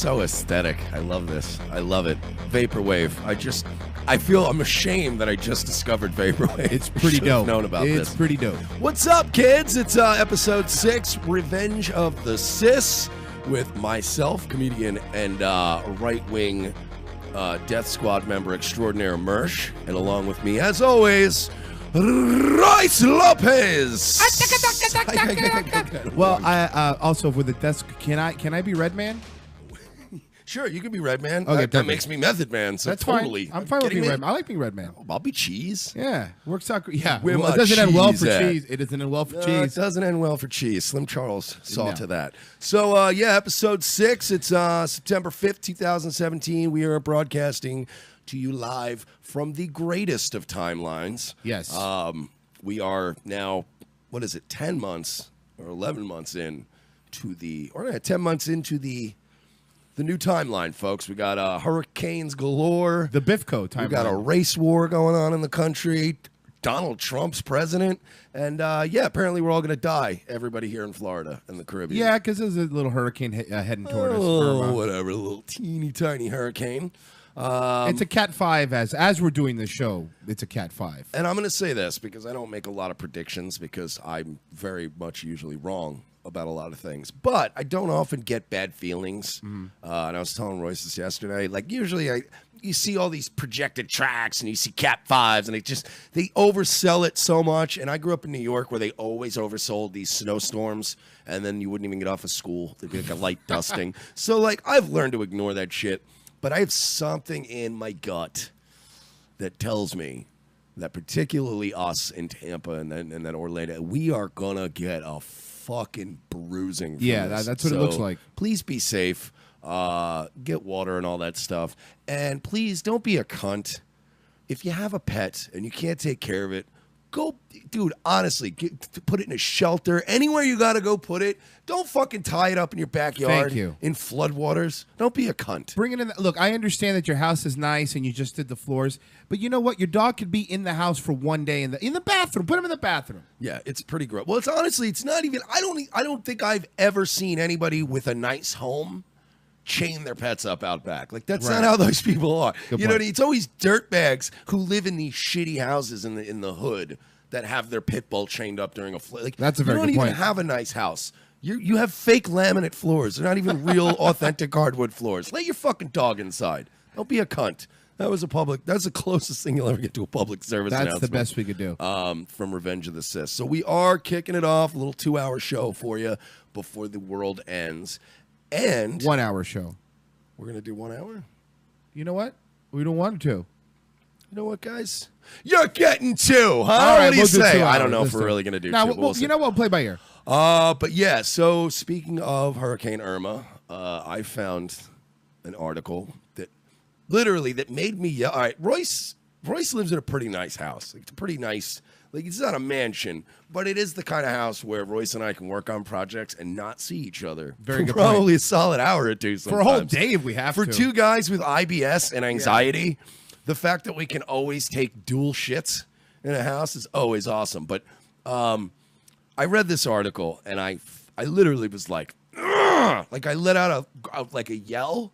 So aesthetic. I love this. I love it. Vaporwave. I'm ashamed that I just discovered Vaporwave. It's pretty dope. Known about this. It's pretty dope. What's up, kids? It's episode 6, Revenge of the Cis, with myself, comedian and right-wing Death Squad member extraordinaire Mersh, and along with me, as always, Royce Lopez. Well, I also with the desk. Can I be Red Man? Sure, you can be Red Man. Okay, that makes me Method Man. So that's totally. Fine. I'm fine with being Red Man. I like being Red Man. I'll be Cheese. Yeah, works out. Yeah, Where well, my it doesn't end well for cheese at? cheese. It doesn't end well for No, cheese. it doesn't end well for cheese. Slim Charles saw to that. So, episode 6. It's September 5th, 2017. We are broadcasting to you live from the greatest of timelines. Yes. We are now, 10 months or 11 months in to 10 months into the new timeline, folks. We got hurricanes galore. The Bifco timeline. We got a race war going on in the country. Donald Trump's president. And, apparently we're all going to die. Everybody here in Florida and the Caribbean. Yeah, because there's a little hurricane heading toward us. Oh, whatever. A little teeny tiny hurricane. It's a Cat 5 as we're doing this show. It's a Cat 5. And I'm going to say this because I don't make a lot of predictions because I'm very much usually wrong about a lot of things. But I don't often get bad feelings. And I was telling Royce this yesterday. Like, usually you see all these projected tracks and you see Cat 5s and they oversell it so much. And I grew up in New York where they always oversold these snowstorms and then you wouldn't even get off of school. There'd be like a light dusting. So, like, I've learned to ignore that shit. But I have something in my gut that tells me that particularly us in Tampa and then Orlando, we are going to get a fucking bruising from this. That's what it looks like. Please be safe. Get water and all that stuff. And please don't be a cunt. If you have a pet and you can't take care of it, Go, dude, honestly, put it in a shelter. Anywhere you got to go put it. Don't fucking tie it up in your backyard. Thank you. In floodwaters. Don't be a cunt. Bring it in. Look, I understand that your house is nice and you just did the floors, but you know what? Your dog could be in the house for one day in the bathroom. Put him in the bathroom. Yeah, it's pretty gross. Well, it's not even. I don't think I've ever seen anybody with a nice home chain their pets up out back. Like that's not how those people are. Good you know, point. it's always dirtbags who live in these shitty houses in the hood that have their pit bull chained up during a flood. Like that's a very good point. You don't even have a nice house. You have fake laminate floors. They're not even real authentic hardwood floors. Let your fucking dog inside. Don't be a cunt. That's the closest thing you'll ever get to a public service announcement. That's the best we could do. From Revenge of the Sith. So we are kicking it off. A little 2-hour show for you before the world ends. And 1 hour show. We're going to do 1 hour? You know what? We don't want to. You know what, guys? You're getting 2, huh? All right, what do you we'll do say? 2 I don't know hours. if we're really going to do now, 2. Well, you know what? We'll play by ear. But yeah, so speaking of Hurricane Irma, I found an article that made me yell. All right, Royce lives in a pretty nice house. Like, it's a pretty nice, like it's not a mansion, but it is the kind of house where Royce and I can work on projects and not see each other Very good probably point. a solid hour or two sometimes. For a whole day if we have For to. 2 guys with IBS and anxiety, the fact that we can always take dual shits in a house is always awesome. But I read this article and I literally was like, ugh! Like I let out a yell,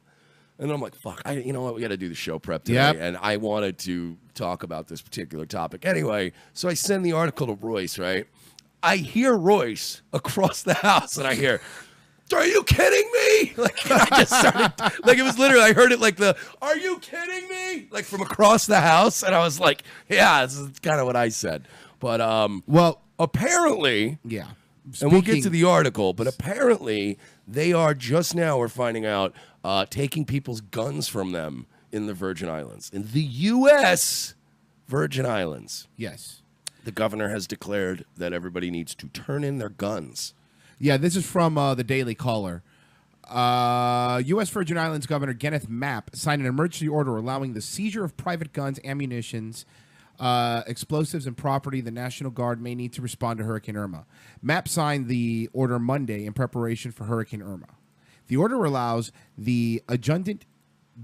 and I'm like, fuck, you know what? We got to do the show prep today, and I wanted to talk about this particular topic anyway. So I send the article to Royce. Right, I hear Royce across the house, and I hear, "Are you kidding me?" Like I just started, like it was literally. I heard it like "Are you kidding me?" Like from across the house, and I was like, "Yeah, this is kind of what I said." But well, apparently, yeah. And we'll get to the article, but apparently they are just now, we're finding out, taking people's guns from them in the Virgin Islands. In the U.S. Virgin Islands. Yes. The governor has declared that everybody needs to turn in their guns. Yeah, this is from the Daily Caller. U.S. Virgin Islands Governor Kenneth Mapp signed an emergency order allowing the seizure of private guns, ammunitions, explosives, and property the National Guard may need to respond to Hurricane Irma. Mapp signed the order Monday in preparation for Hurricane Irma. The order allows the Adjutant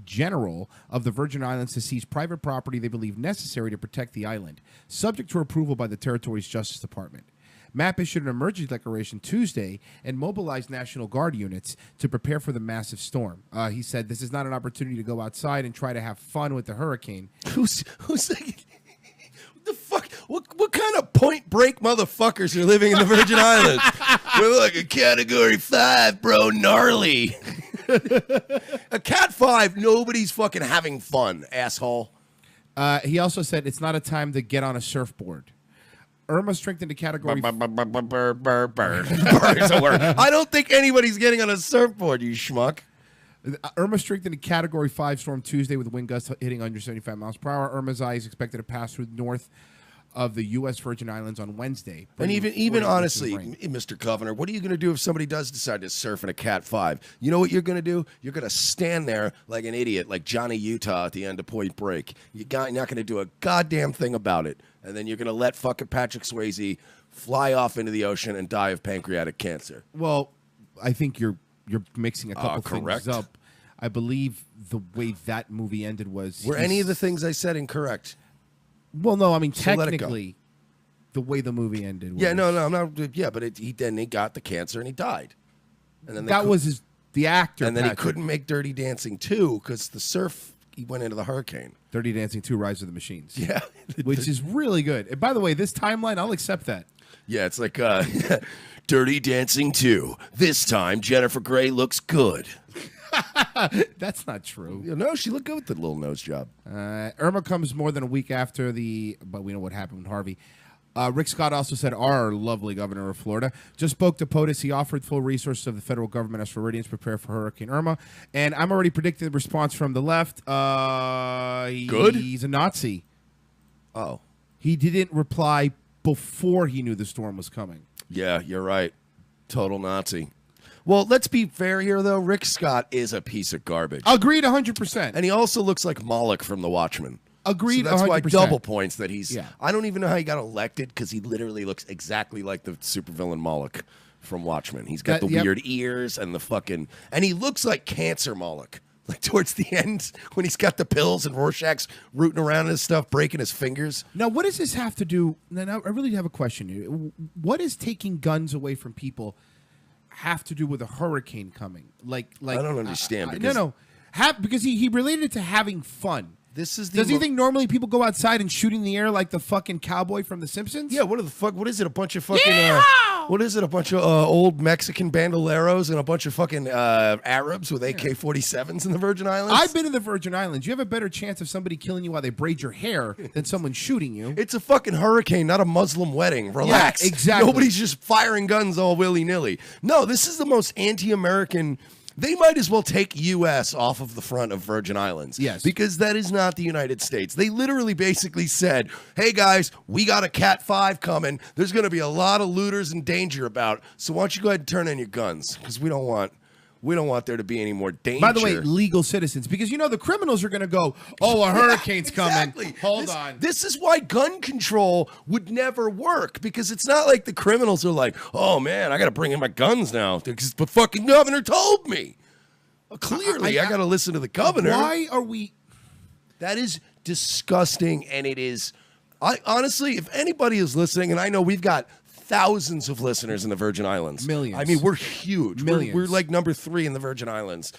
General of the Virgin Islands to seize private property they believe necessary to protect the island, subject to approval by the territory's Justice Department. Mapp issued an emergency declaration Tuesday and mobilized National Guard units to prepare for the massive storm. He said, "This is not an opportunity to go outside and try to have fun with the hurricane." Who's the fuck? What kind of Point Break motherfuckers are living in the Virgin Islands? We're like a Category 5, bro, gnarly. A Cat 5, nobody's fucking having fun, asshole. He also said it's not a time to get on a surfboard. Irma strengthened to Category... Burr is a word. I don't think anybody's getting on a surfboard, you schmuck. Irma strengthened to Category 5 storm Tuesday with wind gusts hitting under 75 miles per hour. Irma's eye is expected to pass through north of the U.S. Virgin Islands on Wednesday. And even honestly, Mr. Governor, what are you going to do if somebody does decide to surf in a Cat 5? You know what you're going to do? You're going to stand there like an idiot, like Johnny Utah at the end of Point Break. You're not going to do a goddamn thing about it. And then you're going to let fucking Patrick Swayze fly off into the ocean and die of pancreatic cancer. Well, I think you're mixing a couple correct. things up. I believe the way that movie ended was... Were any of the things I said incorrect? Well, no, I mean, So let it go. technically, the way the movie ended was... Yeah, no, I'm not... Yeah, but he got the cancer and he died. And then That was the actor, And then he Patrick. couldn't make Dirty Dancing 2 because the surf... He went into the hurricane. Dirty Dancing 2, Rise of the Machines. Yeah. Which is really good. And by the way, this timeline, I'll accept that. Yeah, it's like Dirty Dancing 2. This time, Jennifer Grey looks good. That's not true. No, she looked good with the little nose job. Irma comes more than a week after but we know what happened with Harvey. Rick Scott also said our lovely governor of Florida just spoke to POTUS. He offered full resources of the federal government as Floridians prepare for Hurricane Irma. And I'm already predicting the response from the left. Good? He's a Nazi. Oh. He didn't reply before he knew the storm was coming. Yeah, you're right. Total Nazi. Well, let's be fair here, though. Rick Scott is a piece of garbage. Agreed 100%. And he also looks like Moloch from The Watchmen. Agreed. So that's why 100%. double points that he's. Yeah. I don't even know how he got elected because he literally looks exactly like the supervillain Moloch from Watchmen. He's got the weird ears and the fucking, and he looks like Cancer Moloch. Like towards the end when he's got the pills and Rorschach's rooting around in his stuff, breaking his fingers. Now, what does this have to do? Now, I really have a question here. What is taking guns away from people have to do with a hurricane coming? Like I don't understand. Because he related it to having fun. This is Does he think normally people go outside and shoot in the air like the fucking cowboy from The Simpsons? Yeah, what is it? A bunch of fucking what is it? A bunch of old Mexican bandoleros and a bunch of fucking Arabs with AK-47s in the Virgin Islands? I've been in the Virgin Islands. You have a better chance of somebody killing you while they braid your hair than someone shooting you. It's a fucking hurricane, not a Muslim wedding. Relax. Yeah, exactly. Nobody's just firing guns all willy-nilly. No, this is the most anti-American. They might as well take U.S. off of the front of Virgin Islands. Yes. Because that is not the United States. They literally basically said, hey, guys, we got a Cat 5 coming. There's going to be a lot of looters in danger about. So why don't you go ahead and turn in your guns? Because we don't want there to be any more danger. By the way, legal citizens, because the criminals are going to go, oh, a hurricane's coming. Hold on. This is why gun control would never work, because it's not like the criminals are like, oh, man, I got to bring in my guns now because the fucking governor told me. Well, clearly, I got to listen to the governor. Why are we... That is disgusting, and it is... honestly, if anybody is listening, and I know we've got thousands of listeners in the Virgin Islands. Millions. I mean, we're huge. Millions. We're like number 3 in the Virgin Islands.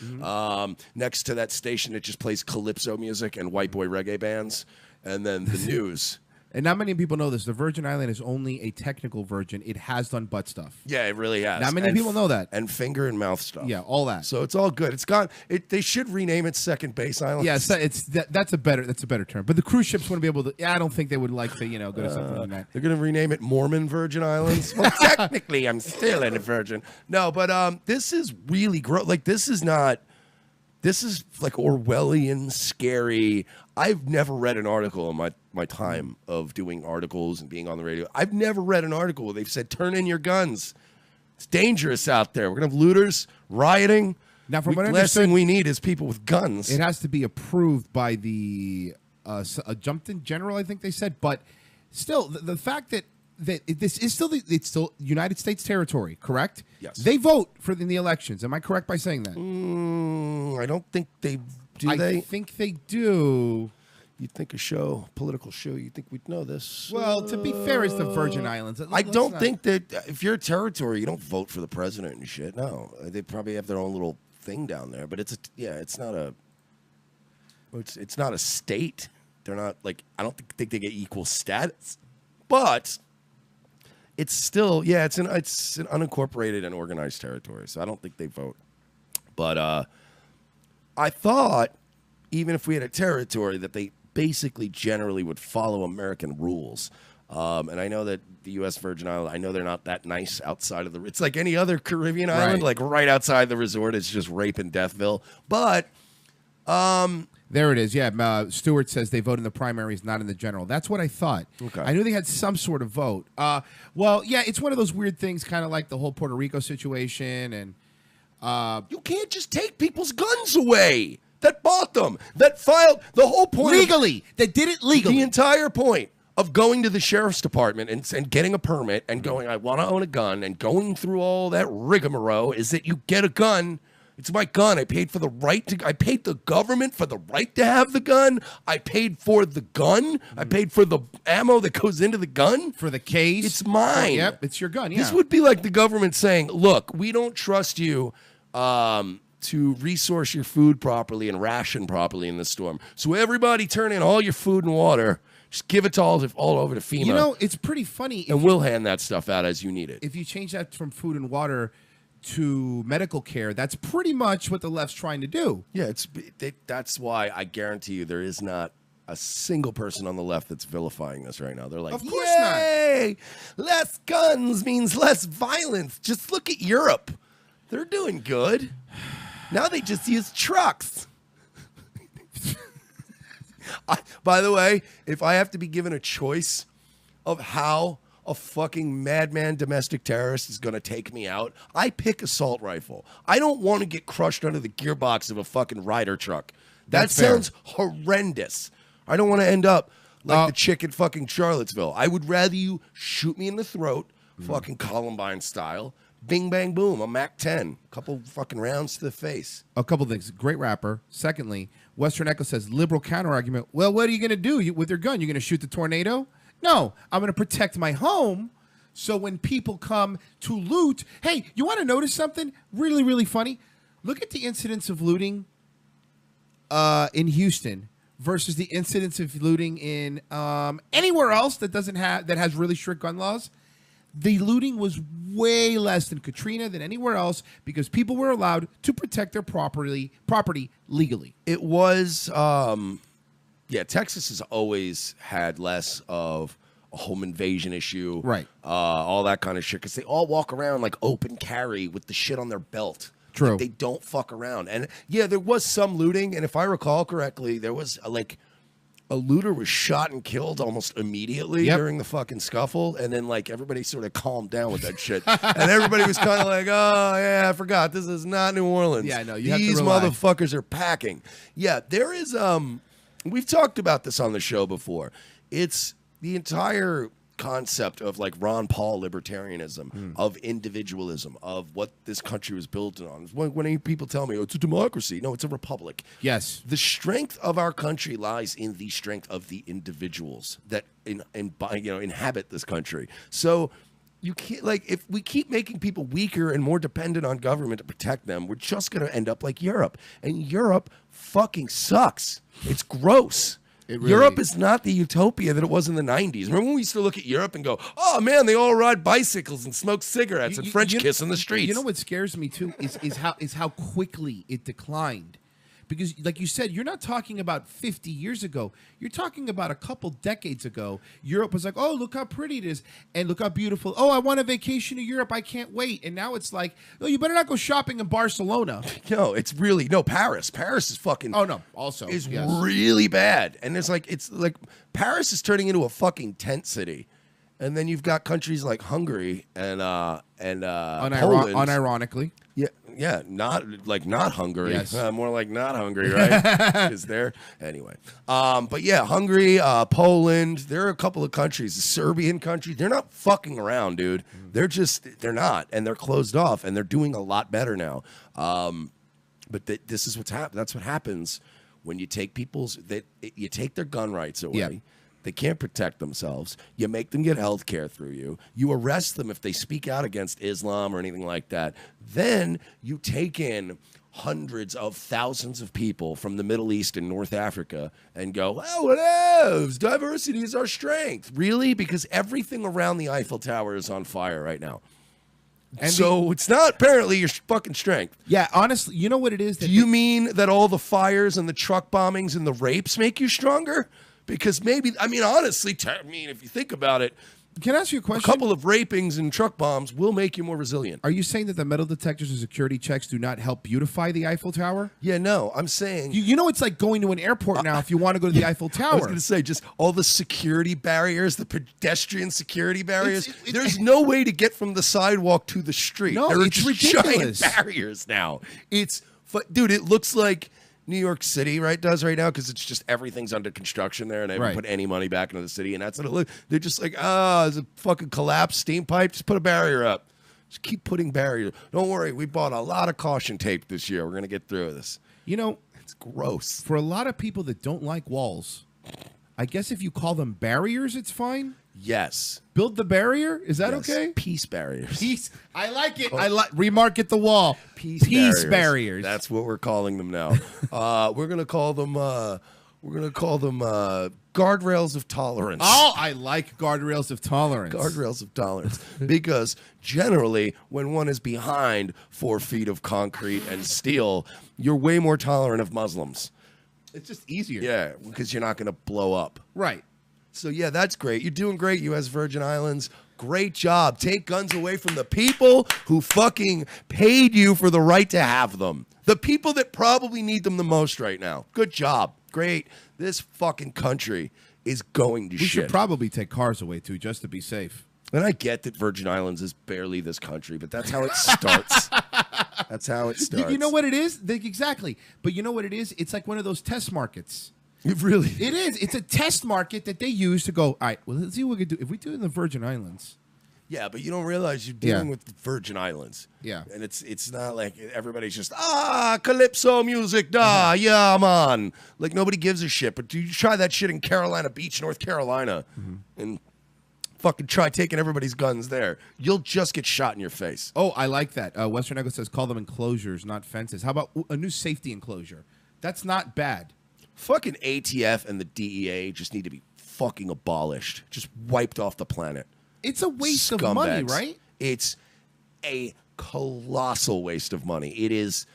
Next to that station that just plays calypso music and white boy reggae bands. And then the news. And not many people know this. The Virgin Island is only a technical virgin. It has done butt stuff. Yeah, it really has. Not many people know that. And finger and mouth stuff. Yeah, all that. So it's all good. It's gone. They should rename it Second Base Island. Yeah, that's a better term. But the cruise ships wouldn't be able to. I don't think they would like to go to something like that. They're going to rename it Mormon Virgin Islands. Well, technically, I'm still in a virgin. No, but this is really gross. Like this is like Orwellian, scary. I've never read an article in my time of doing articles and being on the radio. I've never read an article where they've said, turn in your guns. It's dangerous out there. We're going to have looters, rioting. Now, from what I last thing we need is people with guns. It has to be approved by the Jumpton General, I think they said. But still, the fact that this is it's still United States territory, correct? Yes. They vote in the elections. Am I correct by saying that? I don't think they do. I think they do. You'd think political show, you'd think we'd know this. Well, to be fair, it's the Virgin Islands. I don't think that if you're a territory, you don't vote for the president and shit. No, they probably have their own little thing down there. But it's not a state. They're not like, I don't think they get equal status. But it's still, it's an unincorporated and organized territory. So I don't think they vote. But I thought even if we had a territory that they basically generally would follow American rules. And I know that the U.S. Virgin Islands, I know they're not that nice outside of the... It's like any other Caribbean island, like right outside the resort, it's just rape and Deathville. But... there it is. Yeah, Stewart says they vote in the primaries, not in the general. That's what I thought. Okay. I knew they had some sort of vote. Well, yeah, it's one of those weird things, kind of like the whole Puerto Rico situation. And you can't just take people's guns away that bought them, that filed the whole point. Legally. That did it legally. The entire point of going to the sheriff's department and getting a permit and going, I want to own a gun, and going through all that rigmarole is that you get a gun. It's my gun. I paid for the right to... I paid the government for the right to have the gun. I paid for the gun. I paid for the ammo that goes into the gun. For the case. It's mine. Yep, it's your gun, yeah. This would be like the government saying, look, we don't trust you to resource your food properly and ration properly in this storm. So everybody turn in all your food and water. Just give it all over to FEMA. You know, it's pretty funny. And we'll hand that stuff out as you need it. If you change that from food and water to medical care, that's pretty much what the left's trying to do. Yeah, that's why I guarantee you there is not a single person on the left that's vilifying this right now. They're like, of course yay, less guns means less violence. Just look at Europe. They're doing good. Now they just use trucks. By the way, if I have to be given a choice of how a fucking madman domestic terrorist is going to take me out, I pick assault rifle. I don't want to get crushed under the gearbox of a fucking Ryder truck. That sounds horrendous. I don't want to end up like the chick at fucking Charlottesville. I would rather you shoot me in the throat, fucking Columbine style. Bing, bang, boom. A MAC-10. A couple fucking rounds to the face. A couple things. Great rapper. Secondly, Western Echo says, liberal counter-argument. Well, what are you going to do with your gun? You're going to shoot the tornado? No. I'm going to protect my home so when people come to loot. Hey, you want to notice something really, really funny? Look at the incidence of looting in Houston versus the incidence of looting in anywhere else that has really strict gun laws. The looting was way less than Katrina, than anywhere else, because people were allowed to protect their property legally. It was, Texas has always had less of a home invasion issue. Right. All that kind of shit, because they all walk around like open carry with the shit on their belt. True. Like, they don't fuck around. And, yeah, there was some looting, and if I recall correctly, there was, a looter was shot and killed almost immediately during the fucking scuffle, and then everybody sort of calmed down with that shit, and everybody was kind of like, "Oh yeah, I forgot. This is not New Orleans. Yeah, no, these motherfuckers are packing." Yeah, there is. We've talked about this on the show before. It's the entire concept of Ron Paul libertarianism, of individualism, of what this country was built on. When people tell me, oh, it's a democracy. No, it's a republic. Yes. The strength of our country lies in the strength of the individuals that inhabit this country. So you can't, if we keep making people weaker and more dependent on government to protect them, we're just going to end up like Europe. And Europe fucking sucks. It's gross. Europe is not the utopia that it was in the 90s. Remember when we used to look at Europe and go, oh, man, they all ride bicycles and smoke cigarettes and French kiss in the streets. You know what scares me, too, is how quickly it declined. Because, like you said, you're not talking about 50 years ago. You're talking about a couple decades ago. Europe was like, oh, look how pretty it is. And look how beautiful. Oh, I want a vacation to Europe. I can't wait. And now it's like, oh, you better not go shopping in Barcelona. No, it's really, Paris. Paris is fucking. Oh, no. Also. Is really bad. And it's like Paris is turning into a fucking tent city. And then you've got countries like Hungary and Poland. Unironically. Yeah, not Hungary. Yes. More like not Hungary, right? Because they're anyway. But yeah, Hungary, Poland. There are a couple of countries, the Serbian countries. They're not fucking around, dude. They're not, and they're closed off, and they're doing a lot better now. But this is what's happened. That's what happens when you take you take their gun rights away. Yeah. They can't protect themselves. You make them get health care through you. You arrest them if they speak out against Islam or anything like that. Then you take in hundreds of thousands of people from the Middle East and North Africa and go, oh, whatevs, diversity is our strength. Really? Because everything around the Eiffel Tower is on fire right now. And so it's not apparently your fucking strength. Yeah, honestly, you know what it is? Do you mean that all the fires and the truck bombings and the rapes make you stronger? Because maybe, honestly, if you think about it, can I ask you a question? A couple of rapings and truck bombs will make you more resilient. Are you saying that the metal detectors and security checks do not help beautify the Eiffel Tower? Yeah, no, I'm saying... You know it's like going to an airport now if you want to go to the Eiffel Tower. I was going to say, just all the security barriers, the pedestrian security barriers. There's no way to get from the sidewalk to the street. No, it's ridiculous. Giant barriers now. Dude, it looks like... New York City does right now, because it's just everything's under construction there, and they haven't put any money back into the city, and that's what it looks. They're just like, there's a fucking collapsed steam pipe. Just put a barrier up. Just keep putting barriers. Don't worry, we bought a lot of caution tape this year. We're gonna get through this. It's gross. For a lot of people that don't like walls, I guess if you call them barriers, it's fine. Yes. Build the barrier? Is that okay? Peace barriers. Peace. I like it. Remarket the wall. Peace barriers. That's what we're calling them now. We're gonna call them guardrails of tolerance. Oh, I like guardrails of tolerance. Guardrails of tolerance. Because generally, when one is behind 4 feet of concrete and steel, you're way more tolerant of Muslims. It's just easier. Yeah, because you're not going to blow up. Right. So, yeah, that's great. You're doing great, U.S. Virgin Islands. Great job. Take guns away from the people who fucking paid you for the right to have them. The people that probably need them the most right now. Good job. Great. This fucking country is going to shit. We should probably take cars away, too, just to be safe. And I get that Virgin Islands is barely this country, but that's how it starts. That's how it starts. You know what it is? Exactly. But you know what it is? It's like one of those test markets. It really It is. It's a test market that they use to go, all right, well, let's see what we can do. If we do it in the Virgin Islands. Yeah, but you don't realize you're dealing with the Virgin Islands. Yeah. And it's not like everybody's just, calypso music, yeah, man. Like, nobody gives a shit. But you try that shit in Carolina Beach, North Carolina, and fucking try taking everybody's guns there. You'll just get shot in your face. Oh, I like that. Western Echo says call them enclosures, not fences. How about a new safety enclosure? That's not bad. Fucking ATF and the DEA just need to be fucking abolished. Just wiped off the planet. It's a waste of money, right? It's a colossal waste of money. It is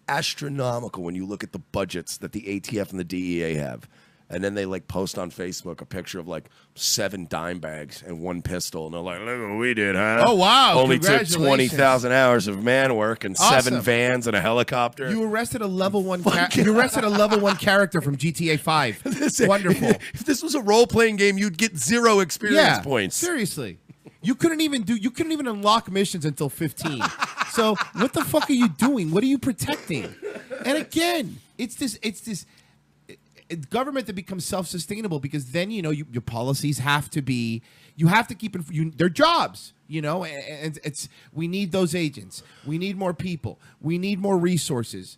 astronomical when you look at the budgets that the ATF and the DEA have. And then they like post on Facebook a picture of like 7 dime bags and 1 pistol, and they're like, "Look what we did, huh? Oh wow! Only took 20,000 hours of man work and 7 vans and a helicopter." You arrested a level 1. You arrested a level 1 character from GTA 5. Wonderful. If this was a role playing game, you'd get 0 experience points. Seriously. You couldn't even unlock missions until 15. So what the fuck are you doing? What are you protecting? And again, it's this government that becomes self-sustainable, because then your policies have to be, you have to keep their jobs, and we need those agents, we need more people, we need more resources.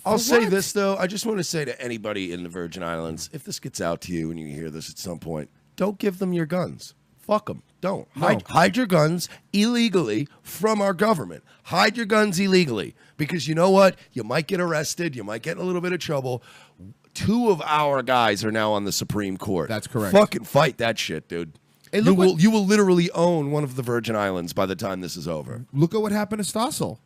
I'll say this though, I just want to say to anybody in the Virgin Islands, if this gets out to you and you hear this at some point, don't give them your guns. Fuck them. Don't. Hide your guns illegally from our government. Hide your guns illegally, because you know what? You might get arrested. You might get in a little bit of trouble. 2 of our guys are now on the Supreme Court. That's correct. Fucking fight that shit, dude. Hey, you will literally own one of the Virgin Islands by the time this is over. Look at what happened to Stossel.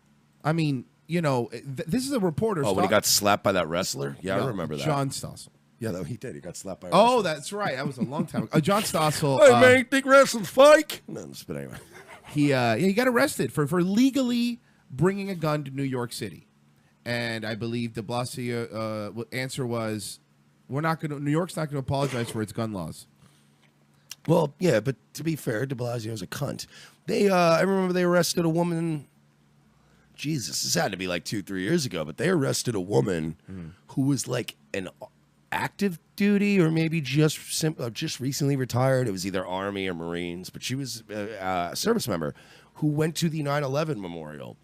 I mean, this is a reporter. Oh, when he got slapped by that wrestler? Yeah, I remember that. John Stossel. Yeah, though he did. He got slapped by a wrestler. wrestler. That's right. That was a long time ago. John Stossel. Hey, man, you think wrestling's fake? No, but anyway. He got arrested for legally bringing a gun to New York City. And I believe de Blasio answer was, New York's not going to apologize for its gun laws. Well, yeah, but to be fair, de Blasio's a cunt. I remember they arrested a woman. Jesus, this had to be like 2-3 years ago, but they arrested a woman who was like an active duty, or maybe just recently retired. It was either Army or Marines, but she was a service member who went to the 9/11 memorial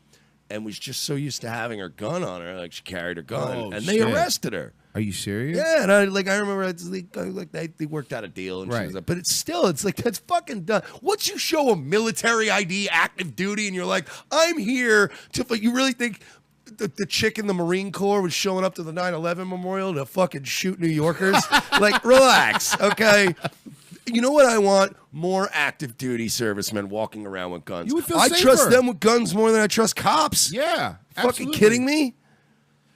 and was just so used to having her gun on her, like she carried her gun, and they arrested her. Are you serious? Yeah, and I remember they worked out a deal, and she was like, but it's like, that's fucking done. Once you show a military ID, active duty, and you're like, I'm here to, you really think the chick in the Marine Corps was showing up to the 9/11 memorial to fucking shoot New Yorkers? Like, relax, okay? You know what I want? More active duty servicemen walking around with guns. You would feel I safer. trust them with guns more than I trust cops. Yeah, fucking absolutely. kidding me?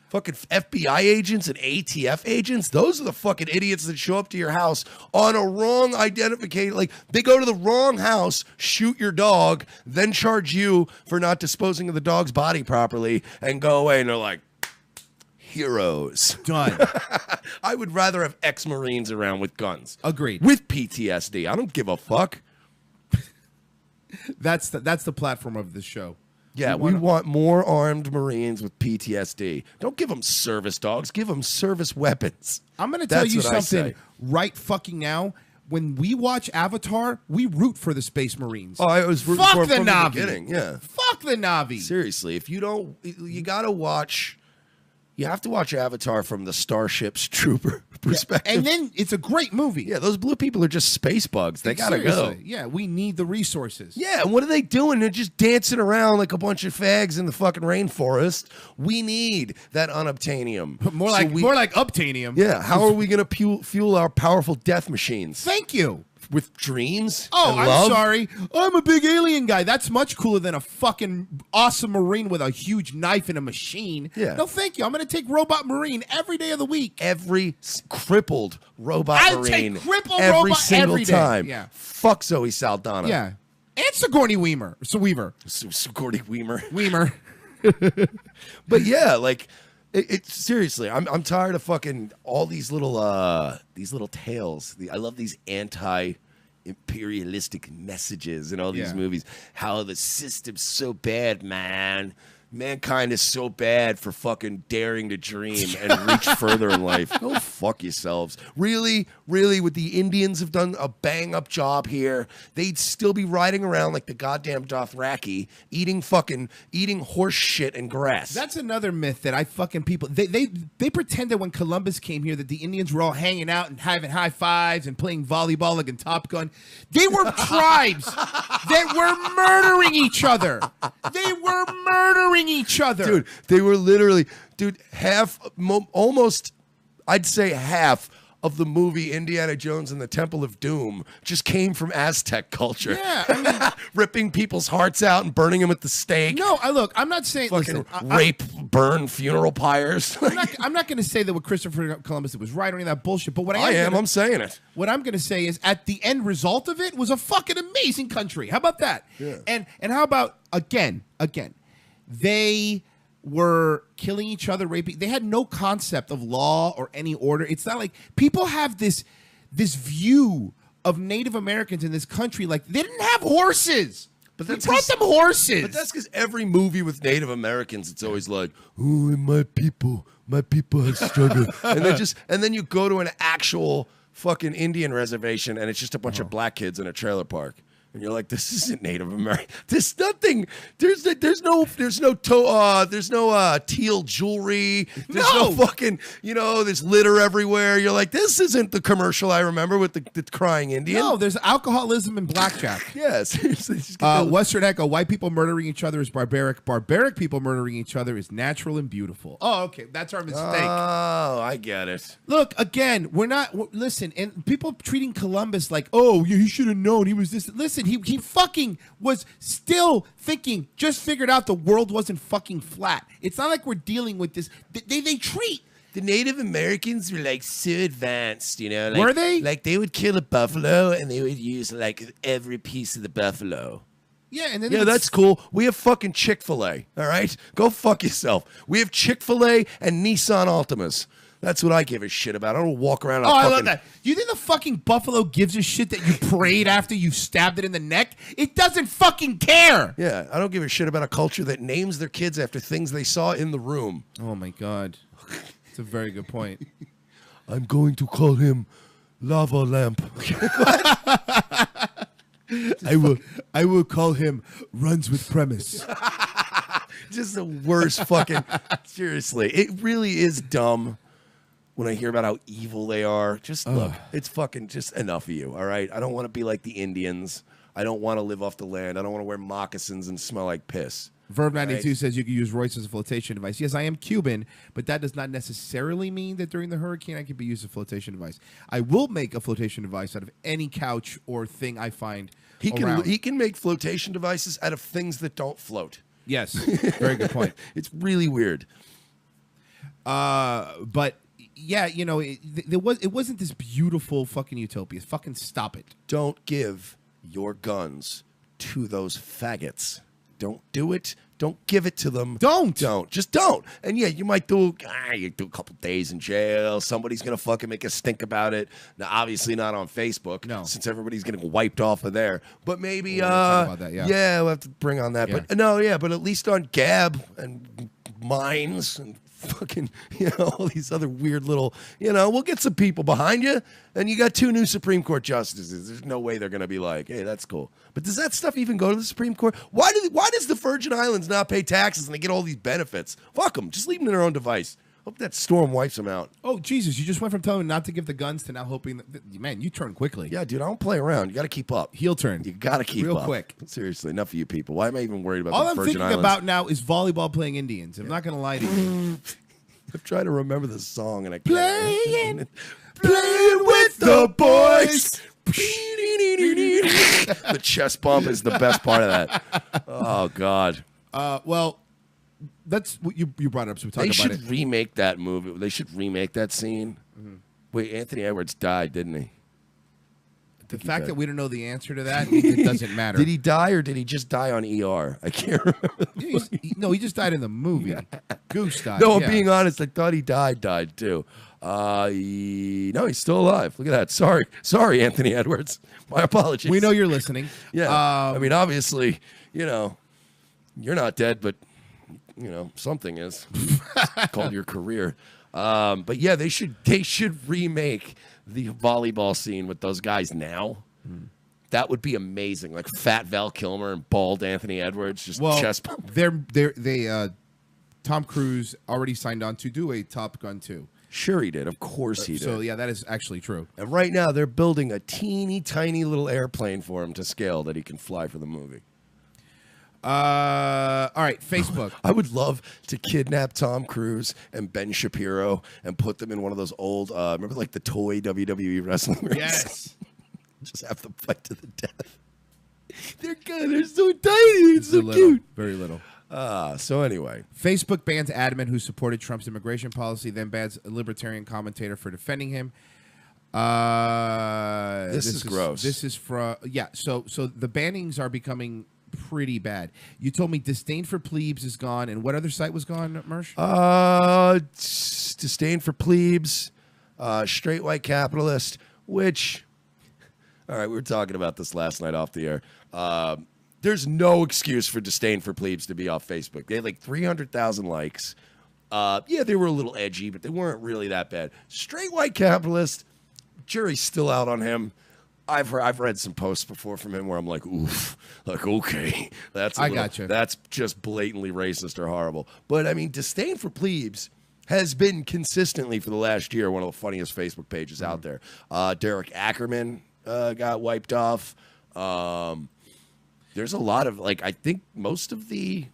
Fucking FBI agents and ATF agents, those are the fucking idiots that show up to your house on a wrong identification. Like, they go to the wrong house, shoot your dog, then charge you for not disposing of the dog's body properly, and go away. And they're like, heroes. Done. I would rather have ex-Marines around with guns. Agreed. With PTSD. I don't give a fuck. That's the platform of this show. Yeah, we want more armed Marines with PTSD. Don't give them service dogs. Give them service weapons. I'm going to tell you something right fucking now. When we watch Avatar, we root for the Space Marines. Oh, I was rooting for them from the beginning. Yeah. Fuck the Na'vi. Seriously, if you don't, you got to watch. You have to watch Avatar from the Starship's trooper perspective. And then it's a great movie. Yeah, those blue people are just space bugs. They got to go. Yeah, we need the resources. Yeah, and what are they doing? They're just dancing around like a bunch of fags in the fucking rainforest. We need that unobtainium. More like uptanium. Yeah, how are we going to fuel our powerful death machines? Thank you. With dreams? Oh, and I'm love? sorry. I'm a big alien guy. That's much cooler than a fucking awesome Marine with a huge knife and a machine. Yeah. No, thank you. I'm going to take Robot Marine every day of the week. Every crippled Robot Marine. Take crippled every robot single every day. time. Yeah. Fuck Zoe Saldana. Yeah. And Sigourney Weaver. Sigourney Weaver. But yeah, like... seriously, I'm tired of fucking all these little tales. I love these anti-imperialistic messages in all these movies. How the system's so bad, man. mankind is so bad for fucking daring to dream and reach further in life. Go fuck yourselves. Really, would the Indians have done a bang-up job here? They'd still be riding around like the goddamn Dothraki, eating horse shit and grass. That's another myth that I fucking people they pretended when Columbus came here that the Indians were all hanging out and having high fives and playing volleyball like in Top Gun. They were tribes that were murdering each other. They were murdering each other. Dude, they were literally, almost, I'd say half of the movie Indiana Jones and the Temple of Doom just came from Aztec culture. Yeah, I mean, ripping people's hearts out and burning them at the stake. No, I'm not saying fucking rape, burn funeral pyres. I'm not going to say that with Christopher Columbus it was right or any of that bullshit. But what I'm saying it. What I'm going to say is, at the end result of it was a fucking amazing country. How about that? Yeah. And how about again, they were killing each other, raping. They had no concept of law or any order. It's not like people have this view of Native Americans in this country like they didn't have horses. But they brought them horses. But that's because every movie with Native Americans, it's always like, oh, my people have struggled. and then you go to an actual fucking Indian reservation and it's just a bunch of black kids in a trailer park. And you're like, this isn't Native American. There's nothing. There's no teal jewelry. There's no fucking, there's litter everywhere. You're like, this isn't the commercial I remember with the crying Indian. No, there's alcoholism and blackjack. Yes. Western Echo, white people murdering each other is barbaric. Barbaric people murdering each other is natural and beautiful. Oh, okay. That's our mistake. Oh, I get it. Look, again, listen, and people treating Columbus like, oh, he should have known he was this. Listen, he fucking was still thinking, just figured out the world wasn't fucking flat. It's not like we're dealing with this. They treat. The Native Americans were like so advanced, were they? Like they would kill a buffalo and they would use like every piece of the buffalo. Yeah, and then that's cool. We have fucking Chick-fil-A, all right? Go fuck yourself. We have Chick-fil-A and Nissan Altimas. That's what I give a shit about. I don't walk around. I love that. You think the fucking buffalo gives a shit that you prayed after you stabbed it in the neck? It doesn't fucking care. Yeah, I don't give a shit about a culture that names their kids after things they saw in the room. Oh my god, that's a very good point. I'm going to call him Lava Lamp. I will call him Runs with Premise. Just the worst fucking. Seriously, it really is dumb. When I hear about how evil they are, just look, it's fucking just enough of you, all right? I don't want to be like the Indians. I don't want to live off the land. I don't want to wear moccasins and smell like piss. Verb92 says you can use Royce as a flotation device. Yes, I am Cuban, but that does not necessarily mean that during the hurricane I can be used as a flotation device. I will make a flotation device out of any couch or thing I find around. He can make flotation devices out of things that don't float. Yes, very good point. It's really weird. But... yeah, it wasn't this beautiful fucking utopia. Fucking stop it. Don't give your guns to those faggots. Don't do it. Don't give it to them. Don't. Just don't. And yeah, you might do a couple days in jail. Somebody's going to fucking make a stink about it. Now, obviously not on Facebook. No. Since everybody's getting wiped off of there. But maybe, we'll talk about that, yeah, we'll have to bring on that. Yeah. But at least on Gab and Minds and fucking, all these other weird little, we'll get some people behind you, and you got 2 new Supreme Court justices. There's no way they're going to be like, hey, that's cool. But does that stuff even go to the Supreme Court? Why does the Virgin Islands not pay taxes and they get all these benefits? Fuck them. Just leave them in their own device. Hope that storm wipes them out. Oh, Jesus. You just went from telling me not to give the guns to now hoping that, man, you turn quickly. Yeah, dude, I don't play around. You got to keep up. Heel turn. You got to keep real up. quick. Seriously, enough of you people. Why am I even worried about all the I'm Virgin thinking Islands? about now is volleyball playing Indians. I'm not going to lie to you. I'm trying to remember the song and I can't. Playing with the boys. The chest bump is the best part of that. Oh God. Well, that's what you brought up. So we talk about it. They should remake that movie. They should remake that scene. Mm-hmm. Wait, Anthony Edwards died, didn't he? The fact that we don't know the answer to that, it doesn't matter. Did he die or did he just die on ER? I can't remember. No, he just died in the movie. Goose died. No, I'm being honest. I thought he died too. No, he's still alive. Look at that. Sorry, Anthony Edwards. My apologies. We know you're listening. Yeah. I mean, obviously, you're not dead, but something is. It's called your career. But yeah, they should remake the volleyball scene with those guys now. That would be amazing. Like fat Val Kilmer and bald Anthony Edwards, just chest bump. Tom Cruise already signed on to do a Top Gun 2. Sure he did. Of course he did. So, yeah, that is actually true. And right now, they're building a teeny tiny little airplane for him to scale that he can fly for the movie. All right, Facebook. I would love to kidnap Tom Cruise and Ben Shapiro and put them in one of those old, remember like the toy WWE wrestling rings? Yes. Just have them fight to the death. They're good. They're so tiny. It's so cute. Very little. So anyway. Facebook bans admin who supported Trump's immigration policy, then bans a libertarian commentator for defending him. This is gross. This is from, so the bannings are becoming pretty bad. You told me Disdain for Plebes is gone, and what other site was gone, Mersh? Disdain for Plebes, Straight White Capitalist, which, all right, we were talking about this last night off the air. There's no excuse for Disdain for Plebes to be off Facebook. They had like 300,000 likes. Yeah, they were a little edgy, but they weren't really that bad. Straight White Capitalist, jury's still out on him. I've read some posts before from him where I'm like, oof, like, okay, that's just blatantly racist or horrible. But I mean, Disdain for Plebes has been consistently for the last year one of the funniest Facebook pages out there. Derek Ackerman got wiped off. There's a lot of I think most of the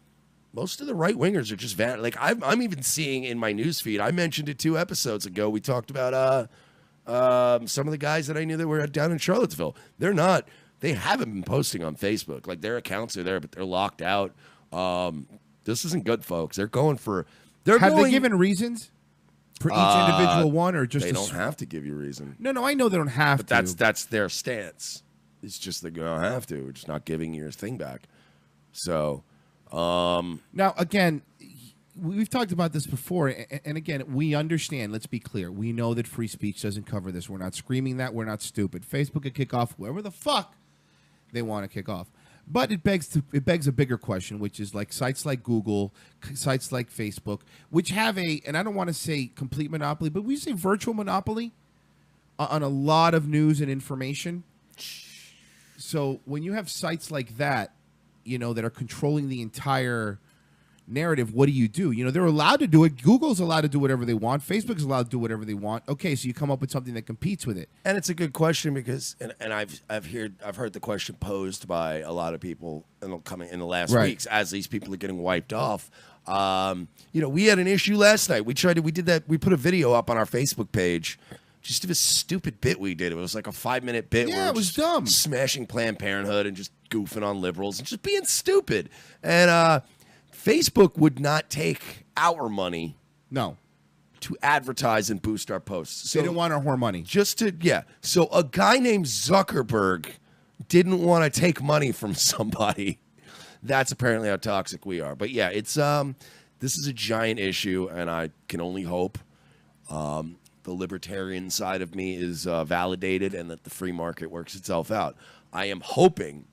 right wingers are just like I'm even seeing in my newsfeed. I mentioned it 2 episodes ago. We talked about some of the guys that I knew that were down in Charlottesville. They haven't been posting on Facebook. Like their accounts are there, but they're locked out. This isn't good, folks. They're going for. Have they given reasons for each individual one, or just they don't have to give you a reason? No, I know they don't have to. That's their stance. It's just they don't have to. We're just not giving you your thing back. So now again, we've talked about this before, and again, we understand. Let's be clear. We know that free speech doesn't cover this. We're not screaming that. We're not stupid. Facebook could kick off whoever the fuck they want to kick off. But it begs a bigger question, which is like sites like Google, sites like Facebook, which have and I don't want to say complete monopoly, but we say virtual monopoly on a lot of news and information. So when you have sites like that, that are controlling the entire narrative, what do? They're allowed to do it. Google's allowed to do whatever they want. Facebook's allowed to do whatever they want. Okay, so you come up with something that competes with it. And it's a good question because, and I've heard the question posed by a lot of people in the last weeks as these people are getting wiped off. We had an issue last night. We put a video up on our Facebook page. Just of a stupid bit we did. It was like a 5-minute bit. Yeah, it was dumb. Smashing Planned Parenthood and just goofing on liberals and just being stupid. And Facebook would not take our money. No. To advertise and boost our posts. So they didn't want our whore money. So a guy named Zuckerberg didn't want to take money from somebody. That's apparently how toxic we are. But yeah, it's this is a giant issue, and I can only hope the libertarian side of me is validated and that the free market works itself out. I am hoping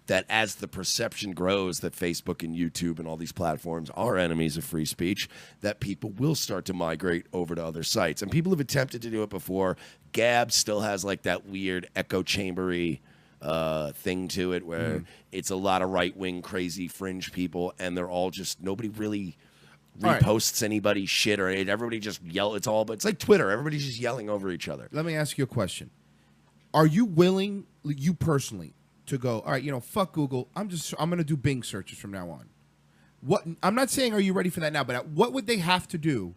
that as the perception grows that Facebook and YouTube and all these platforms are enemies of free speech, that people will start to migrate over to other sites. And people have attempted to do it before. Gab still has like that weird echo chambery thing to it where it's a lot of right-wing crazy fringe people, and they're all just, nobody really reposts anybody's shit or everybody just yell. It's like Twitter. Everybody's just yelling over each other. Let me ask you a question. Are you willing, you personally, to go, all right, fuck Google. I'm going to do Bing searches from now on. I'm not saying are you ready for that now, but what would they have to do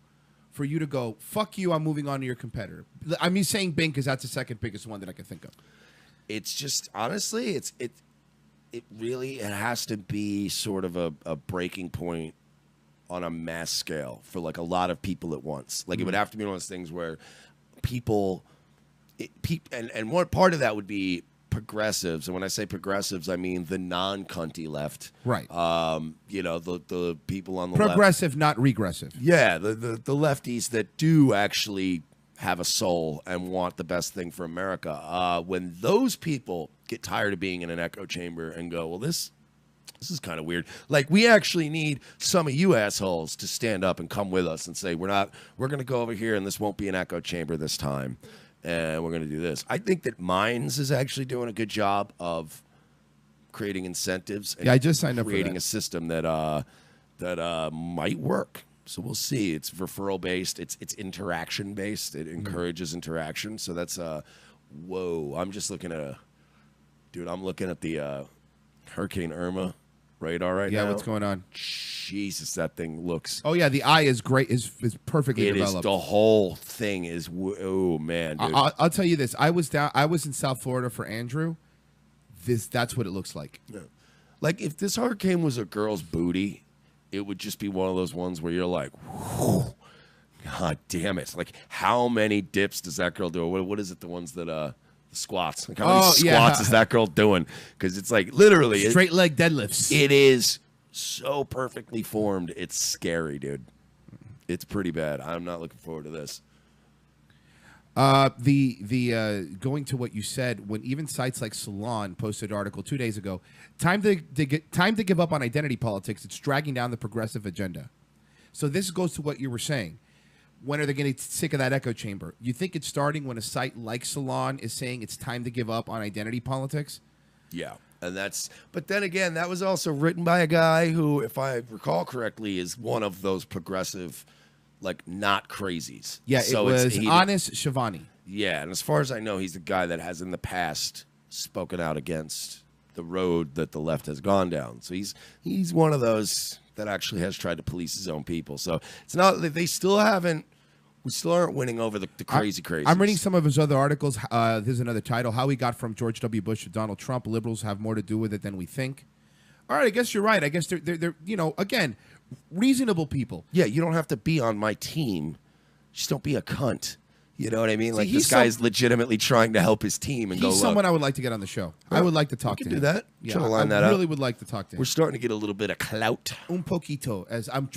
for you to go, fuck you, I'm moving on to your competitor? I'm saying Bing because that's the second biggest one that I can think of. It's just, honestly, it really has to be sort of a breaking point on a mass scale for like a lot of people at once. Like it would have to be one of those things where people and one part of that would be progressives. And when I say progressives, I mean the non-cunty left. Right. The people on the progressive, left. not regressive. Yeah, the lefties that do actually have a soul and want the best thing for America. When those people get tired of being in an echo chamber and go, well, this this is kind of weird. Like, we actually need some of you assholes to stand up and come with us and say, we're going to go over here and this won't be an echo chamber this time. And we're going to do this. I think that Minds is actually doing a good job of creating incentives. And I just signed up for creating that. a system that might work. So we'll see. It's referral based. It's interaction based. It encourages interaction. So that's whoa. I'm just looking at I'm looking at the Hurricane Irma radar right now. Yeah, what's going on? Jesus, that thing looks. Oh yeah, the eye is great. Is perfectly developed. The whole thing is. Oh man, dude. I'll tell you this. I was in South Florida for Andrew. That's what it looks like. Yeah. Like, if this hurricane was a girl's booty, it would just be one of those ones where you're like, whew, God damn it. Like, how many dips does that girl do? What is it, the ones that, the squats? Like, how many squats is that girl doing? Because it's like, literally. Straight leg deadlifts. It is so perfectly formed. It's scary, dude. It's pretty bad. I'm not looking forward to this. Going to what you said, when even sites like Salon posted an article 2 days ago, time to give up on identity politics. It's dragging down the progressive agenda. So this goes to what you were saying. When are they getting sick of that echo chamber? You think it's starting when a site like Salon is saying it's time to give up on identity politics? Yeah. And but then again, that was also written by a guy who, if I recall correctly, is one of those progressive, like, not crazies. Yeah, so it was Anis Shivani. Yeah, and as far as I know, he's the guy that has in the past spoken out against the road that the left has gone down. So he's one of those that actually has tried to police his own people. So it's not that we still aren't winning over the crazy. I'm reading some of his other articles. Here's another title: How we got from George W. Bush to Donald Trump. Liberals have more to do with it than we think. All right, I guess you're right. I guess they're again, reasonable people. Yeah, you don't have to be on my team. Just don't be a cunt. You know what I mean? Like, this guy's legitimately trying to help his team and he's someone I would like to get on the show. I would like to talk to him. We can do that. Yeah, Try to line that I up. really would like to talk to him. We're starting to get a little bit of clout. Un poquito, as I'm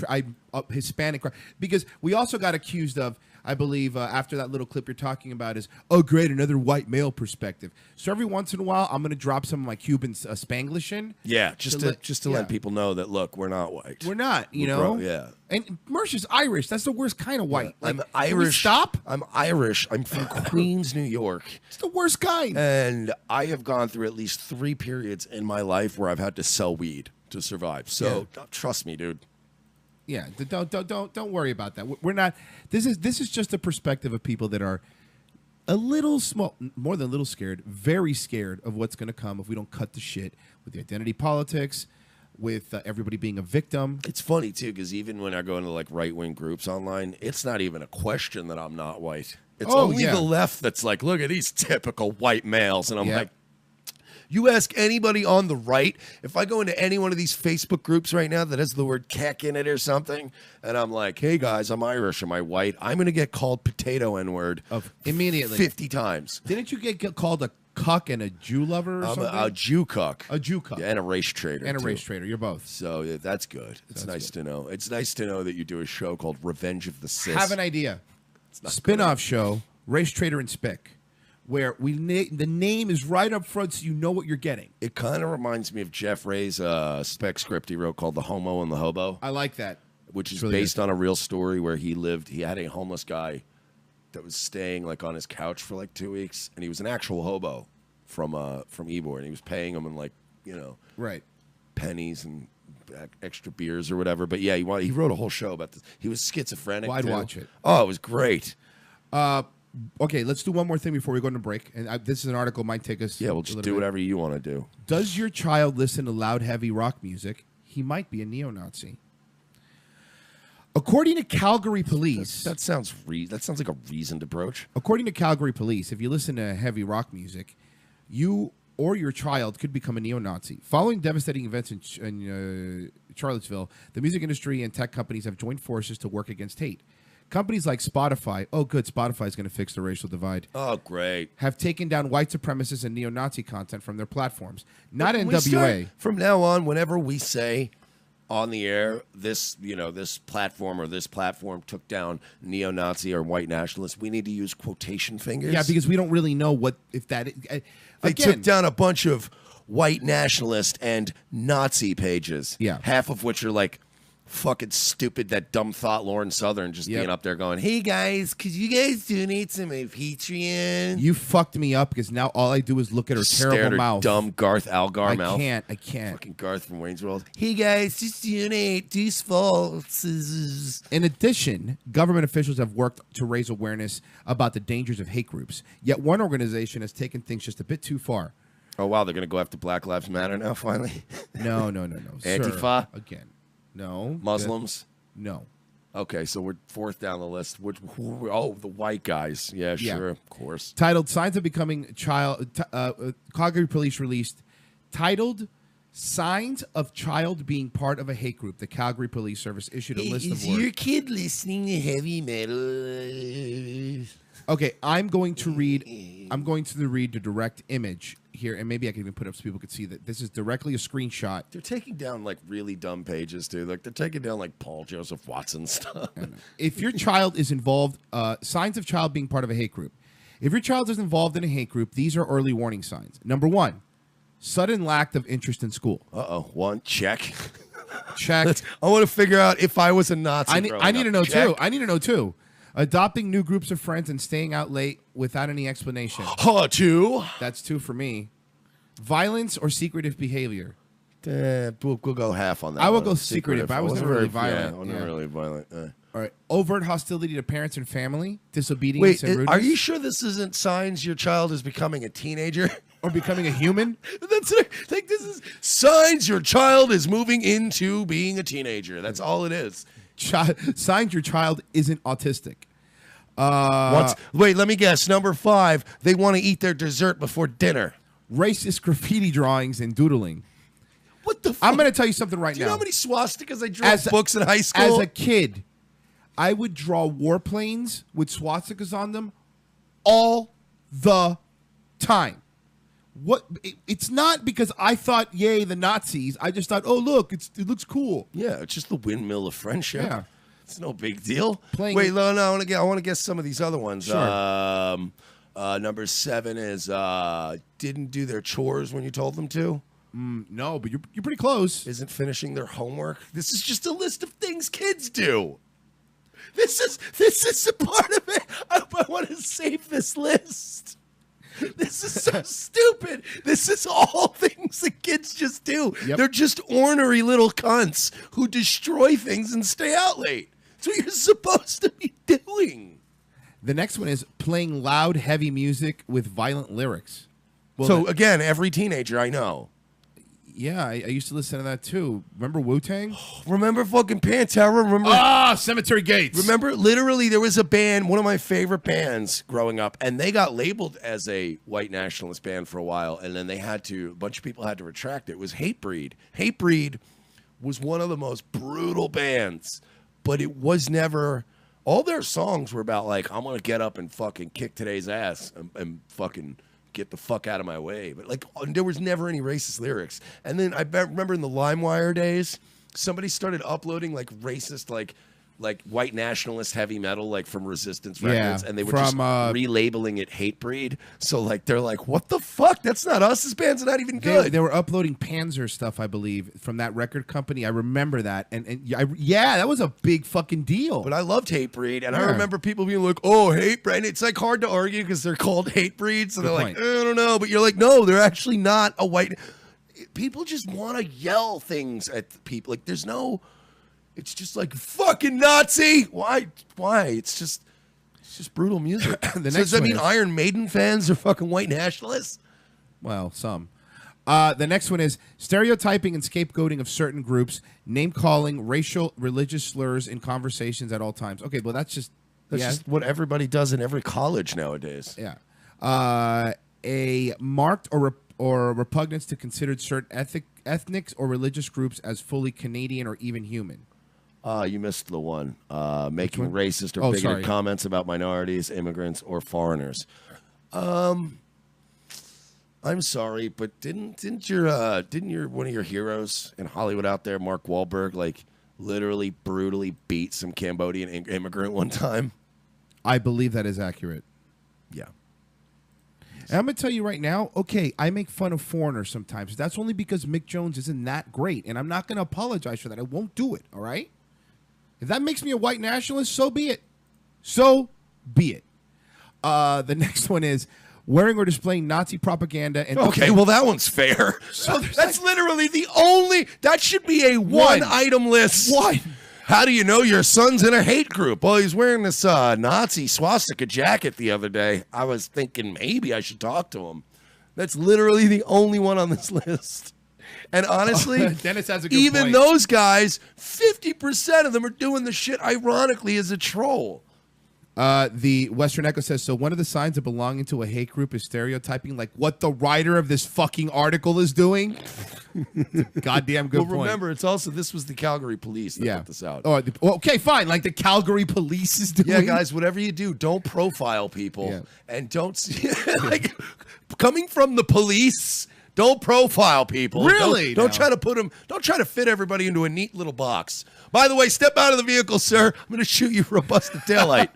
Hispanic, because we also got accused of, I believe, after that little clip you're talking about is, oh great, another white male perspective. So every once in a while, I'm going to drop some of my Cuban Spanglish in. Yeah, just to let people know that, look, we're not white. We're not, you know. Yeah. And Mercer's Irish. That's the worst kind of white. Yeah. Like, I'm Irish. Stop. I'm Irish. I'm from Queens, New York. It's the worst kind. And I have gone through at least 3 periods in my life where I've had to sell weed to survive. So trust me, dude. Yeah, don't worry about that. We're not. This is just a perspective of people that are a little small, more than a little scared, very scared of what's going to come if we don't cut the shit with the identity politics, with everybody being a victim. It's funny too, because even when I go into like right-wing groups online, it's not even a question that I'm not white. It's only the left that's like, look at these typical white males, and I'm like. You ask anybody on the right, if I go into any one of these Facebook groups right now that has the word keck in it or something, and I'm like, hey guys, I'm Irish, am I white? I'm going to get called potato N-word immediately 50 times. Didn't you get called a cuck and a Jew lover or something? A Jew cuck. A Jew cuck. Yeah, and a race trader. And a race trader. You're both. So that's good. It's nice to know. It's nice to know that you do a show called Revenge of the Cis. Have an idea. Spin-off show, Race Trader and Spick, where the name is right up front so you know what you're getting. It kind of reminds me of Jeff Ray's spec script he wrote called The Homo and the Hobo. I like that. Which is really based on a real story where he had a homeless guy that was staying like on his couch for like 2 weeks, and he was an actual hobo from Ybor, and he was paying him in like, right, pennies and extra beers or whatever. But yeah, he wrote a whole show about this. He was schizophrenic. Well, I'd watch it. Oh, it was great. Okay, let's do one more thing before we go into break. And this is an article might take us. Yeah, we'll just do whatever you want to do. Does your child listen to loud, heavy rock music? He might be a neo-Nazi. According to Calgary police, that sounds like a reasoned approach. According to Calgary police, if you listen to heavy rock music, you or your child could become a neo-Nazi. Following devastating events in Charlottesville, the music industry and tech companies have joined forces to work against hate. Companies like Spotify, oh good, Spotify is going to fix the racial divide. Oh, great. Have taken down white supremacist and neo-Nazi content from their platforms. Not NWA. From now on, whenever we say on the air, this platform or this platform took down neo-Nazi or white nationalists, we need to use quotation fingers. Yeah, because we don't really know they took down a bunch of white nationalist and Nazi pages. Yeah. Half of which are like fucking stupid, that dumb thought Lauren Southern just being up there going, hey guys, could you guys donate to my Patreon? You fucked me up because now all I do is look at her Stare terrible at her mouth. dumb Garth Algar mouth. I can't. Fucking Garth from Wayne's World. Hey guys, just donate. Deuce false. In addition, government officials have worked to raise awareness about the dangers of hate groups. Yet one organization has taken things just a bit too far. Oh wow, they're gonna go after Black Lives Matter now. Finally. No. Antifa? Sir, again. No. Muslims? No. Okay, so we're fourth down the list. The white guys. Yeah, sure, of course. Titled Signs of Becoming Child, Calgary Police released, titled Signs of Child Being Part of a Hate Group. The Calgary Police Service issued a list of words. Is your kid listening to heavy metal? Okay, I'm going to read the direct image here, and maybe I can even put up so people could see that this is directly a screenshot. They're taking down like really dumb pages, dude. Like they're taking down like Paul Joseph Watson stuff. If your child is involved, signs of child being part of a hate group. If your child is involved in a hate group, these are early warning signs. Number one, sudden lack of interest in school. One, check. Check. I want to figure out if I was a Nazi. I need to know too. I need to know too. Adopting new groups of friends and staying out late without any explanation. Two. That's two for me. Violence or secretive behavior. We'll go half on that. I will go secretive. I was never really violent. Yeah, I wasn't really violent. All right. Overt hostility to parents and family. Disobedience and rudeness. Are you sure this isn't signs your child is becoming a teenager? Or becoming a human? That's like this is signs your child is moving into being a teenager. That's all it is. Signs your child isn't autistic. Wait, let me guess. Number 5, they want to eat their dessert before dinner. Racist graffiti drawings and doodling. What the fuck? I'm going to tell you something right now. Do you know how many swastikas I drew books in high school? As a kid, I would draw warplanes with swastikas on them all the time. It's not because I thought, yay, the Nazis. I just thought, oh, look, it looks cool. Yeah, it's just the windmill of friendship. Yeah. It's no big deal. Wait, no, I want to guess some of these other ones. Sure. Number 7 is didn't do their chores when you told them to. No, but you're pretty close. Isn't finishing their homework. This is just a list of things kids do. This is a part of it. I want to save this list. This is so stupid. This is all things that kids just do. Yep. They're just ornery little cunts who destroy things and stay out late. That's what you're supposed to be doing. The next one is playing loud, heavy music with violent lyrics. Well, So again, every teenager I know. Yeah, I used to listen to that too. Remember Wu-Tang? Remember fucking Pantera? Remember? Cemetery Gates. Remember, literally, there was a band, one of my favorite bands growing up, and they got labeled as a white nationalist band for a while, and then a bunch of people had to retract it. It was Hatebreed. Hatebreed was one of the most brutal bands, but it was never, all their songs were about, like, I'm going to get up and fucking kick today's ass and fucking get the fuck out of my way. But like, there was never any racist lyrics. And then I remember in the LimeWire days, somebody started uploading like racist, like white nationalist heavy metal, like from Resistance Records, and they were just relabeling it Hatebreed. So like, they're like, what the fuck? That's not us. This band's not even good. They were uploading Panzer stuff, I believe, from that record company. I remember that, and that was a big fucking deal. But I loved Hatebreed, and I remember people being like, "Oh, Hatebreed," and it's like hard to argue because they're called Hatebreed, so they're like, I don't know, but you're like, no, they're actually not a white. People just want to yell things at people. Like, there's no. It's just like fucking Nazi. Why? It's just brutal music. Does that mean Iron Maiden fans are fucking white nationalists? Well, some. The next one is stereotyping and scapegoating of certain groups, name calling, racial, religious slurs in conversations at all times. Okay, well that's just what everybody does in every college nowadays. Yeah. A marked or repugnance to considered certain ethnic or religious groups as fully Canadian or even human. You missed the one. Making racist or bigoted comments about minorities, immigrants, or foreigners. I'm sorry, but didn't your one of your heroes in Hollywood out there, Mark Wahlberg, like literally brutally beat some Cambodian immigrant one time? I believe that is accurate. Yeah. And I'm going to tell you right now, okay, I make fun of foreigners sometimes. That's only because Mick Jones isn't that great, and I'm not going to apologize for that. I won't do it, all right? If that makes me a white nationalist, so be it. So be it. The next one is wearing or displaying Nazi propaganda. And okay, well, that one's fair. So that's literally the only... That should be a one-item list. One. How do you know your son's in a hate group? Well, he's wearing this Nazi swastika jacket the other day. I was thinking maybe I should talk to him. That's literally the only one on this list. And honestly, Dennis has a good even point. those guys, 50% of them are doing the shit ironically as a troll. The Western Echo says, so one of the signs of belonging to a hate group is stereotyping like what the writer of this fucking article is doing. Goddamn good point. Well, remember, it's also, this was the Calgary police that put this out. Oh, okay, fine. Like the Calgary police is doing. Yeah, guys, whatever you do, don't profile people. And don't, like, coming from the police, don't profile people. Really? Don't try to put them, don't try to fit everybody into a neat little box. By the way, step out of the vehicle, sir. I'm going to shoot you for a busted taillight.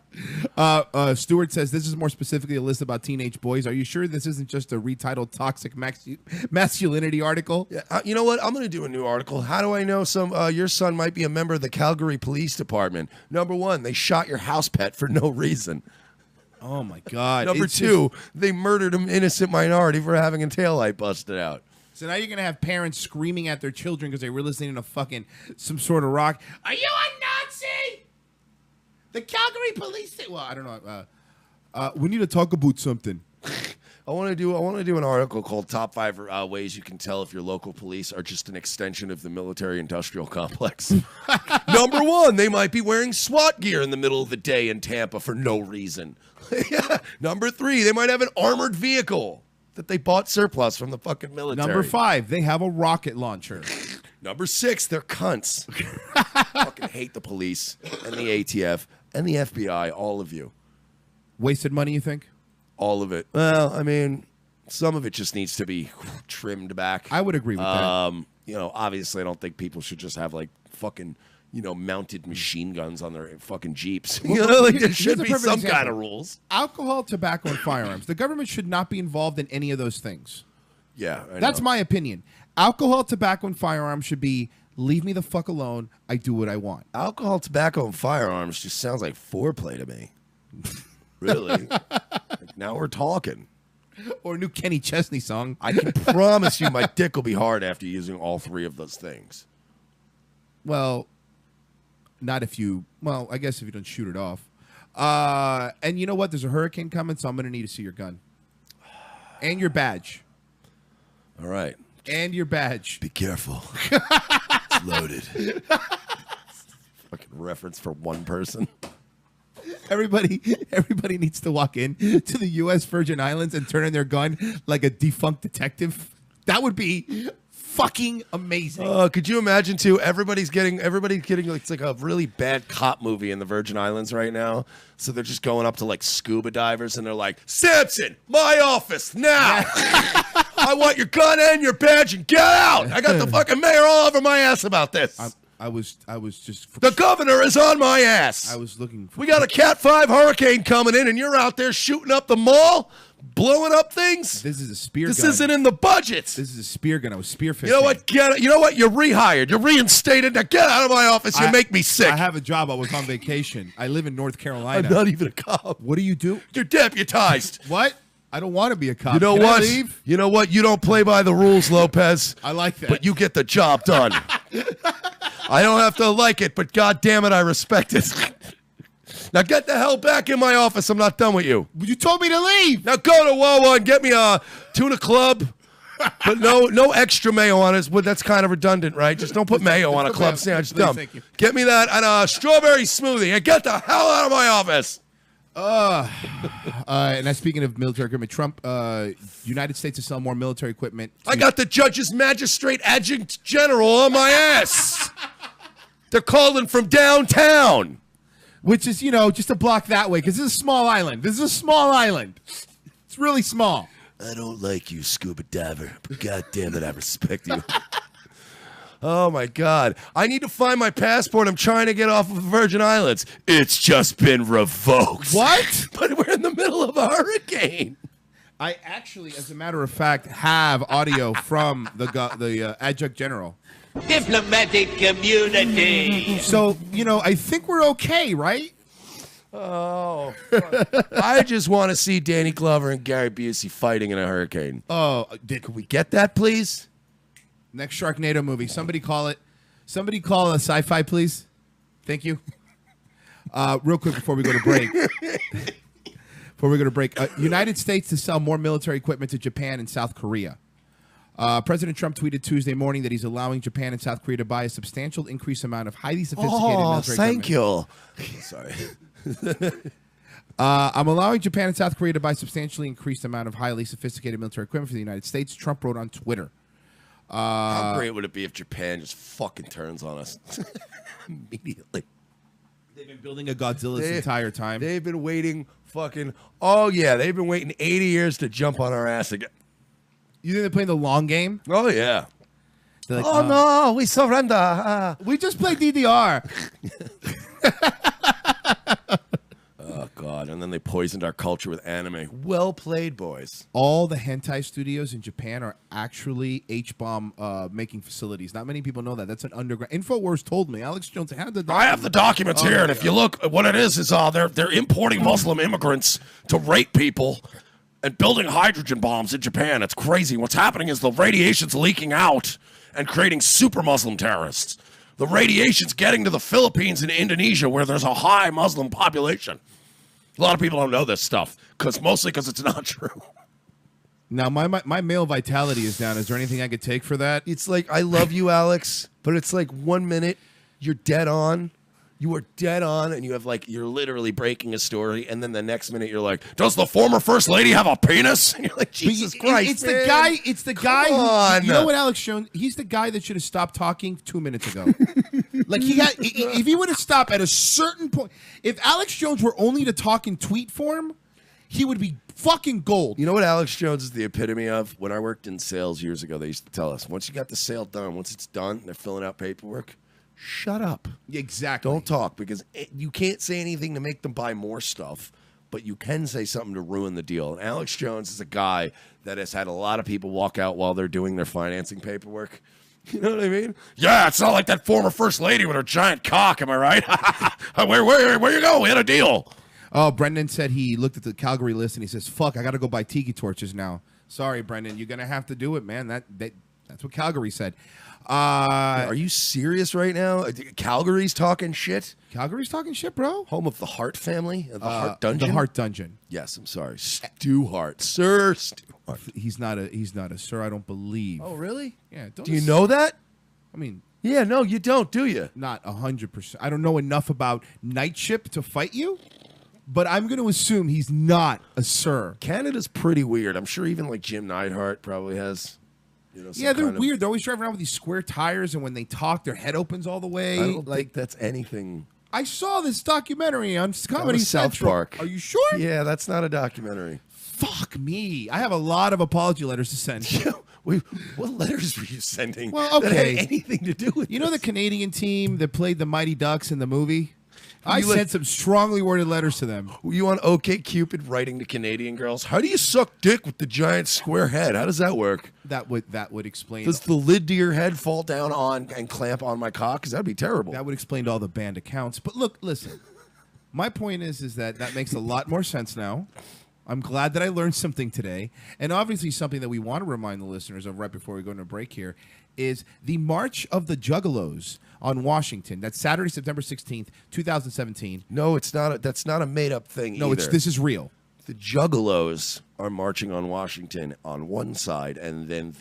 Stewart says, this is more specifically a list about teenage boys. Are you sure this isn't just a retitled toxic masculinity article? Yeah, you know what? I'm going to do a new article. How do I know your son might be a member of the Calgary Police Department? Number one, they shot your house pet for no reason. Oh, my God. Number two, they murdered an innocent minority for having a taillight busted out. So now you're going to have parents screaming at their children because they were listening to fucking some sort of rock. Are you a Nazi? The Calgary police... Well, I don't know. We need to talk about something. I want to do an article called Top 5 Ways You Can Tell If Your Local Police Are Just an Extension of the Military-Industrial Complex. Number one, they might be wearing SWAT gear in the middle of the day in Tampa for no reason. Number three, they might have an armored vehicle that they bought surplus from the fucking military. Number five, they have a rocket launcher. Number six, they're cunts. Fucking hate the police and the ATF and the FBI, all of you. Wasted money, you think? All of it. Well, I mean, some of it just needs to be trimmed back. I would agree with that. You know, obviously, I don't think people should just have like fucking, mounted machine guns on their fucking Jeeps. Like there should be some kind of rules. Alcohol, tobacco, and firearms. The government should not be involved in any of those things. Yeah, that's my opinion. Alcohol, tobacco, and firearms should be leave me the fuck alone. I do what I want. Alcohol, tobacco, and firearms just sounds like foreplay to me. Really? Like, now we're talking. Or a new Kenny Chesney song. I can promise you my dick will be hard after using all three of those things. Well, not if you... Well, I guess if you don't shoot it off. And you know what? There's a hurricane coming, so I'm going to need to see your gun. And your badge. All right. And your badge. Be careful. It's loaded. Fucking reference for one person. Everybody needs to walk in to the U.S. Virgin Islands and turn in their gun like a defunct detective. That would be fucking amazing. Could you imagine too? Everybody's getting it's like a really bad cop movie in the Virgin Islands right now. So they're just going up to like scuba divers and they're like, Samson, my office now. I want your gun and your badge and get out. I got the fucking mayor all over my ass about this. I was just... The governor is on my ass. I was looking for... We got a Cat 5 hurricane coming in, and you're out there shooting up the mall, blowing up things? This is a spear gun. This gun. isn't in the budget. This is a spear gun. I was spearfishing. You know what? You know what? You're rehired. You're reinstated. Now get out of my office. You make me sick. I have a job. I was on vacation. I live in North Carolina. I'm not even a cop. What do you do? You're deputized. What? I don't want to be a cop. You know Can I what? leave? You know what? You don't play by the rules, Lopez. I like that. But you get the job done. I don't have to like it, but God damn it, I respect it. Now get the hell back in my office. I'm not done with you. You told me to leave. Now go to Wawa and get me a tuna club, but no extra mayo on it. Well, that's kind of redundant, right? Just don't put mayo on a club sandwich. Dumb. Get me that and a strawberry smoothie and get the hell out of my office. And now speaking of military equipment, Trump, United States to sell more military equipment. I got the judge's magistrate adjunct general on my ass. They're calling from downtown. Which is, just a block that way, because this is a small island. This is a small island. It's really small. I don't like you, scuba diver, but God damn it, I respect you. Oh, my God. I need to find my passport. I'm trying to get off of the Virgin Islands. It's just been revoked. What? But we're in the middle of a hurricane. I actually, as a matter of fact, have audio from the adjunct general. Diplomatic community. So, I think we're okay, right? Oh, I just want to see Danny Glover and Gary Busey fighting in a hurricane. Oh, Could we get that, please? Next Sharknado movie. Somebody call a sci-fi, please. Thank you. Real quick before we go to break. United States to sell more military equipment to Japan and South Korea. President Trump tweeted Tuesday morning that he's allowing Japan and South Korea to buy a substantial increased amount of highly sophisticated military equipment. Thank you. Sorry. I'm allowing Japan and South Korea to buy substantially increased amount of highly sophisticated military equipment for the United States, Trump wrote on Twitter. How great would it be if Japan just fucking turns on us immediately? They've been building a Godzilla this entire time. They've been waiting they've been waiting 80 years to jump on our ass again. You think they're playing the long game? Oh, yeah. Like, oh, no, we surrender. We just played DDR. Oh, God. And then they poisoned our culture with anime. Well played, boys. All the hentai studios in Japan are actually H-bomb making facilities. Not many people know that. That's an underground. InfoWars told me. Alex Jones had the I have the documents here, and if you look, what it is they're importing Muslim immigrants to rape people and building hydrogen bombs in Japan. It's crazy. What's happening is the radiation's leaking out and creating super Muslim terrorists. The radiation's getting to the Philippines and Indonesia, where there's a high Muslim population. A lot of people don't know this stuff, mostly because it's not true. Now, my male vitality is down. Is there anything I could take for that? It's like, I love you, Alex, but it's like 1 minute, you're dead on. You are dead on, and you're literally breaking a story, and then the next minute you're like, does the former first lady have a penis? And you're like, Jesus Christ, It's the guy who, you know what, Alex Jones? He's the guy that should have stopped talking 2 minutes ago. If he would have stopped at a certain point, if Alex Jones were only to talk in tweet form, he would be fucking gold. You know what Alex Jones is the epitome of? When I worked in sales years ago, they used to tell us, once you got the sale done, once it's done, they're filling out paperwork, shut up. Exactly. Don't talk, because you can't say anything to make them buy more stuff, but you can say something to ruin the deal. And Alex Jones is a guy that has had a lot of people walk out while they're doing their financing paperwork. You know what I mean? Yeah, it's not like that former first lady with her giant cock, am I right? Where you go? We had a deal. Oh, Brendan said he looked at the Calgary list and he says, fuck, I got to go buy tiki torches now. Sorry, Brendan, you're going to have to do it, man. That's what Calgary said. Are you serious right now? Calgary's talking shit? Calgary's talking shit, bro. Home of the Hart family? The Hart Dungeon? The Hart Dungeon. Yes, I'm sorry. Stu Hart. Sir Stu Hart. He's not a sir, I don't believe. Oh, really? Yeah. Do you know that? I mean... Yeah, no, you don't, do you? Not 100%. I don't know enough about Knightship to fight you, but I'm going to assume he's not a sir. Canada's pretty weird. I'm sure even like Jim Neidhart probably has... yeah, they're weird. They're always driving around with these square tires, and when they talk, their head opens all the way. I don't think that's anything. I saw this documentary on Comedy South Central. Park. Are you sure? Yeah, that's not a documentary. Fuck me. I have a lot of apology letters to send. What letters were you sending? Well, okay. That had anything to do with You know the Canadian team that played the Mighty Ducks in the movie? I sent some strongly worded letters to them. Were you on OkCupid writing to Canadian girls? How do you suck dick with the giant square head? How does that work? That would explain. Does the lid to your head fall down on and clamp on my cock? Because that'd be terrible. That would explain all the banned accounts. But look, listen. My point is that makes a lot more sense now. I'm glad that I learned something today. And obviously something that we want to remind the listeners of right before we go into a break here is the March of the Juggalos on Washington. That's Saturday, September 16th, 2017. No, it's not. That's not a made-up thing No, either. this is real. The Juggalos are marching on Washington on one side, and then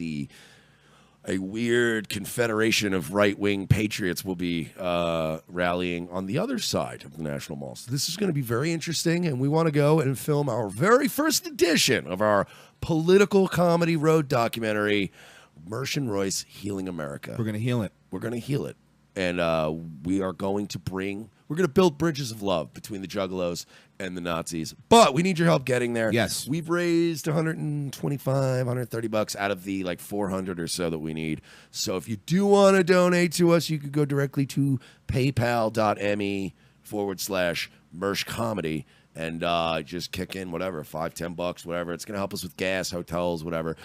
a weird confederation of right-wing patriots will be rallying on the other side of the National Mall. So this is going to be very interesting, and we want to go and film our very first edition of our political comedy road documentary, Mersh and Royce Healing America. We're going to heal it. We're going to heal it. And we're going to build bridges of love between the Juggalos and the Nazis. But we need your help getting there. Yes. We've raised $125, $130 out of the 400 or so that we need. So if you do want to donate to us, you could go directly to paypal.me/Mersh Comedy and just kick in whatever, $5-10, whatever. It's going to help us with gas, hotels, whatever.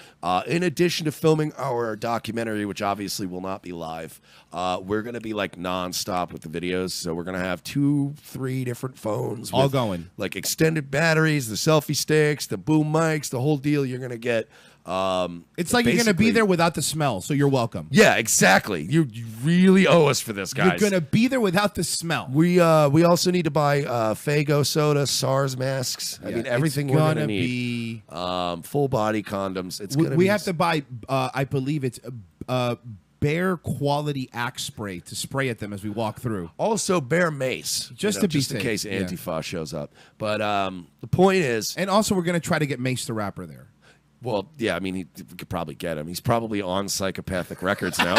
In addition to filming our documentary, which obviously will not be live, we're going to be like nonstop with the videos. So we're going to have 2-3 different phones, all with, going, like extended batteries, the selfie sticks, the boom mics, the whole deal. You're going to get. It's like you're going to be there without the smell, so you're welcome. Yeah, exactly. You really owe us for this, guys. You're going to be there without the smell. We also need to buy Fago soda, SARS masks. I mean, everything we're going to need. Full body condoms. It's going to be. We have to buy. I believe it's Bear quality axe spray to spray at them as we walk through. Also, Bear mace, just to be just safe, in case Antifa shows up. But the point is, and also we're going to try to get Mace the Rapper there. Well, yeah, I mean, we could probably get him. He's probably on Psychopathic Records now.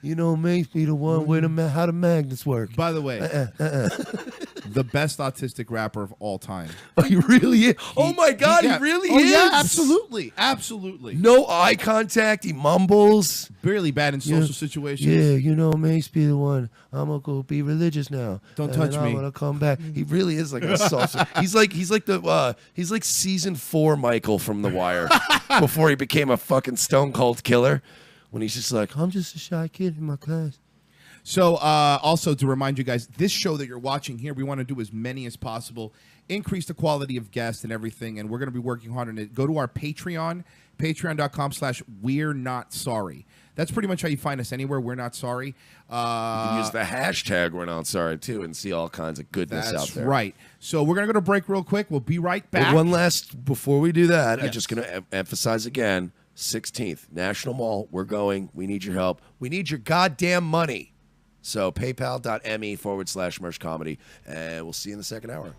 You know, Mace be the one with how the magnets work. By the way, the best autistic rapper of all time. Oh, he really is? Oh, my God, he really is? Yeah, absolutely. Absolutely. No eye contact. He mumbles. Really bad in social situations. Yeah, you know, Mace be the one. I'm going to go be religious now. Don't touch me. I'm going to come back. He really is like a salsa. He's like season 4 Michael from The Wire before he became a fucking stone cold killer. When he's just like, I'm just a shy kid in my class. So also to remind you guys, this show that you're watching here, we want to do as many as possible, increase the quality of guests and everything, and we're going to be working hard on it. Go to our Patreon, patreon.com/We're Not Sorry. That's pretty much how you find us anywhere. We're Not Sorry. You can use the hashtag We're Not Sorry, too, and see all kinds of goodness out there. That's right. So we're going to go to break real quick. We'll be right back. But one last, before we do that, yes. I'm just going to emphasize again, 16th, National Mall. We're going. We need your help. We need your goddamn money. So paypal.me/merch comedy. And we'll see you in the second hour.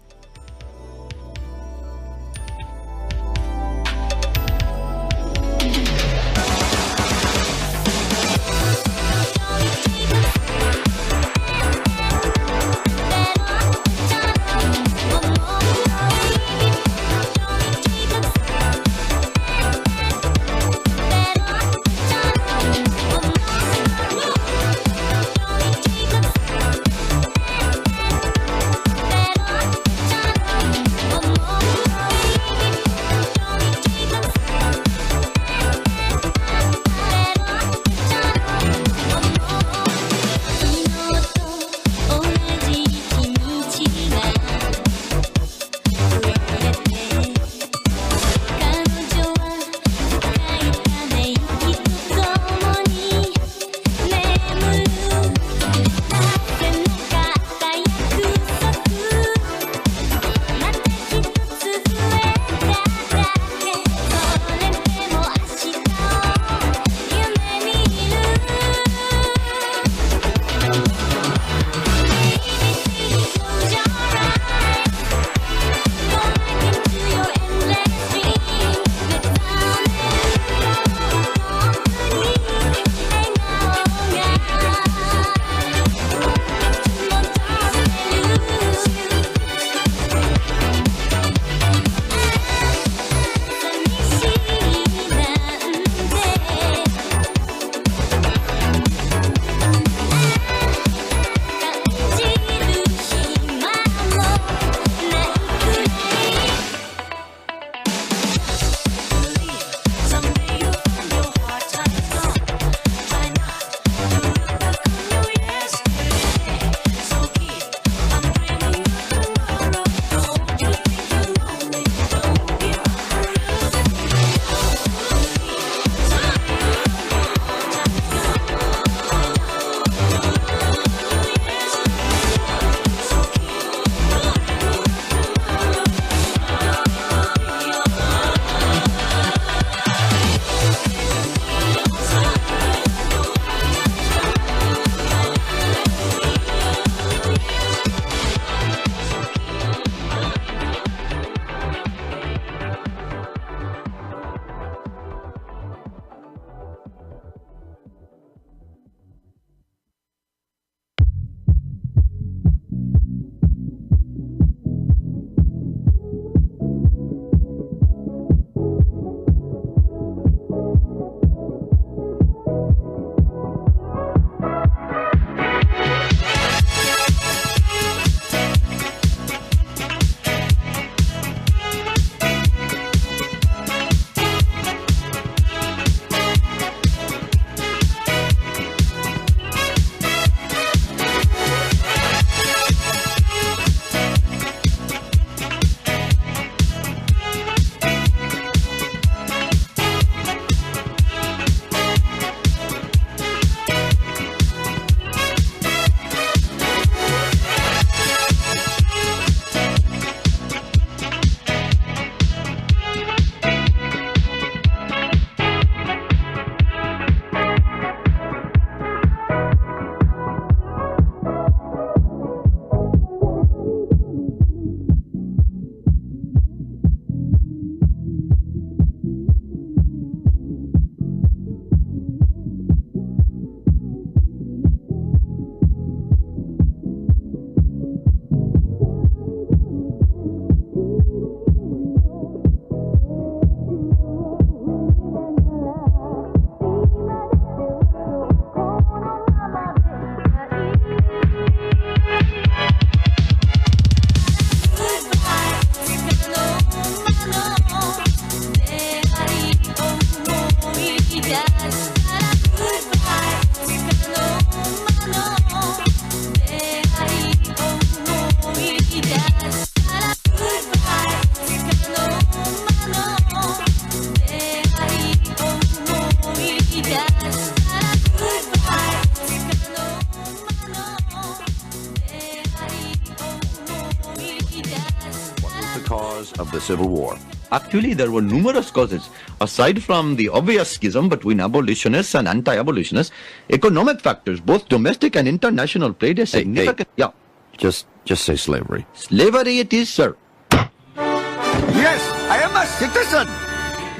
cause of the Civil War? Actually, there were numerous causes. Aside from the obvious schism between abolitionists and anti-abolitionists, economic factors, both domestic and international, played a significant... Yeah. Just say slavery. Slavery it is, sir. Yes, I am a citizen.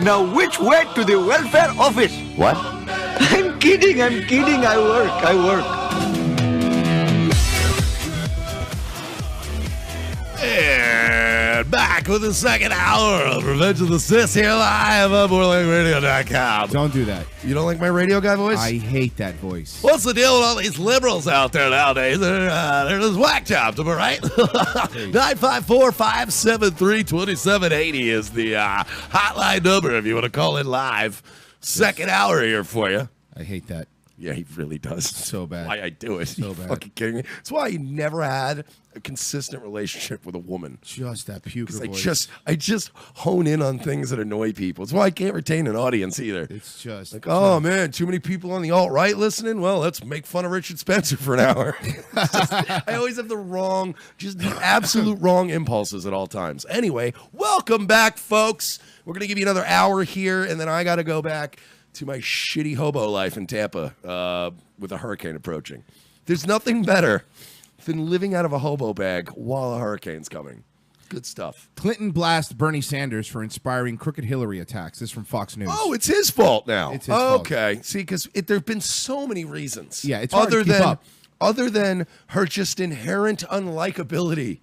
Now which way to the welfare office? What? I'm kidding, I work. And back with the second hour of Revenge of the Sis here live on MoreLikeRadio.com. Don't do that. You don't like my radio guy voice? I hate that voice. What's the deal with all these liberals out there nowadays? They're just whack jobs, am I right? 954-573-2780 is the hotline number if you want to call in live. Second hour here for you. I hate that. Yeah, he really does. So bad. Why I do it. So You bad. fucking kidding me? That's why he never had a consistent relationship with a woman. Just that puker I voice. just hone in on things that annoy people. It's why I can't retain an audience either. It's just Like, oh man, too many people on the alt-right listening? Well, let's make fun of Richard Spencer for an hour. I always have the absolute wrong impulses at all times. Anyway, welcome back, folks. We're going to give you another hour here, and then I got to go back to my shitty hobo life in Tampa with a hurricane approaching. There's nothing better than living out of a hobo bag while a hurricane's coming. Good stuff. Clinton blasts Bernie Sanders for inspiring crooked Hillary attacks. This is from Fox News. Oh, it's his fault now. It's his fault. Okay. See, because there have been so many reasons. Yeah, it's hard to keep up. Other than her just inherent unlikability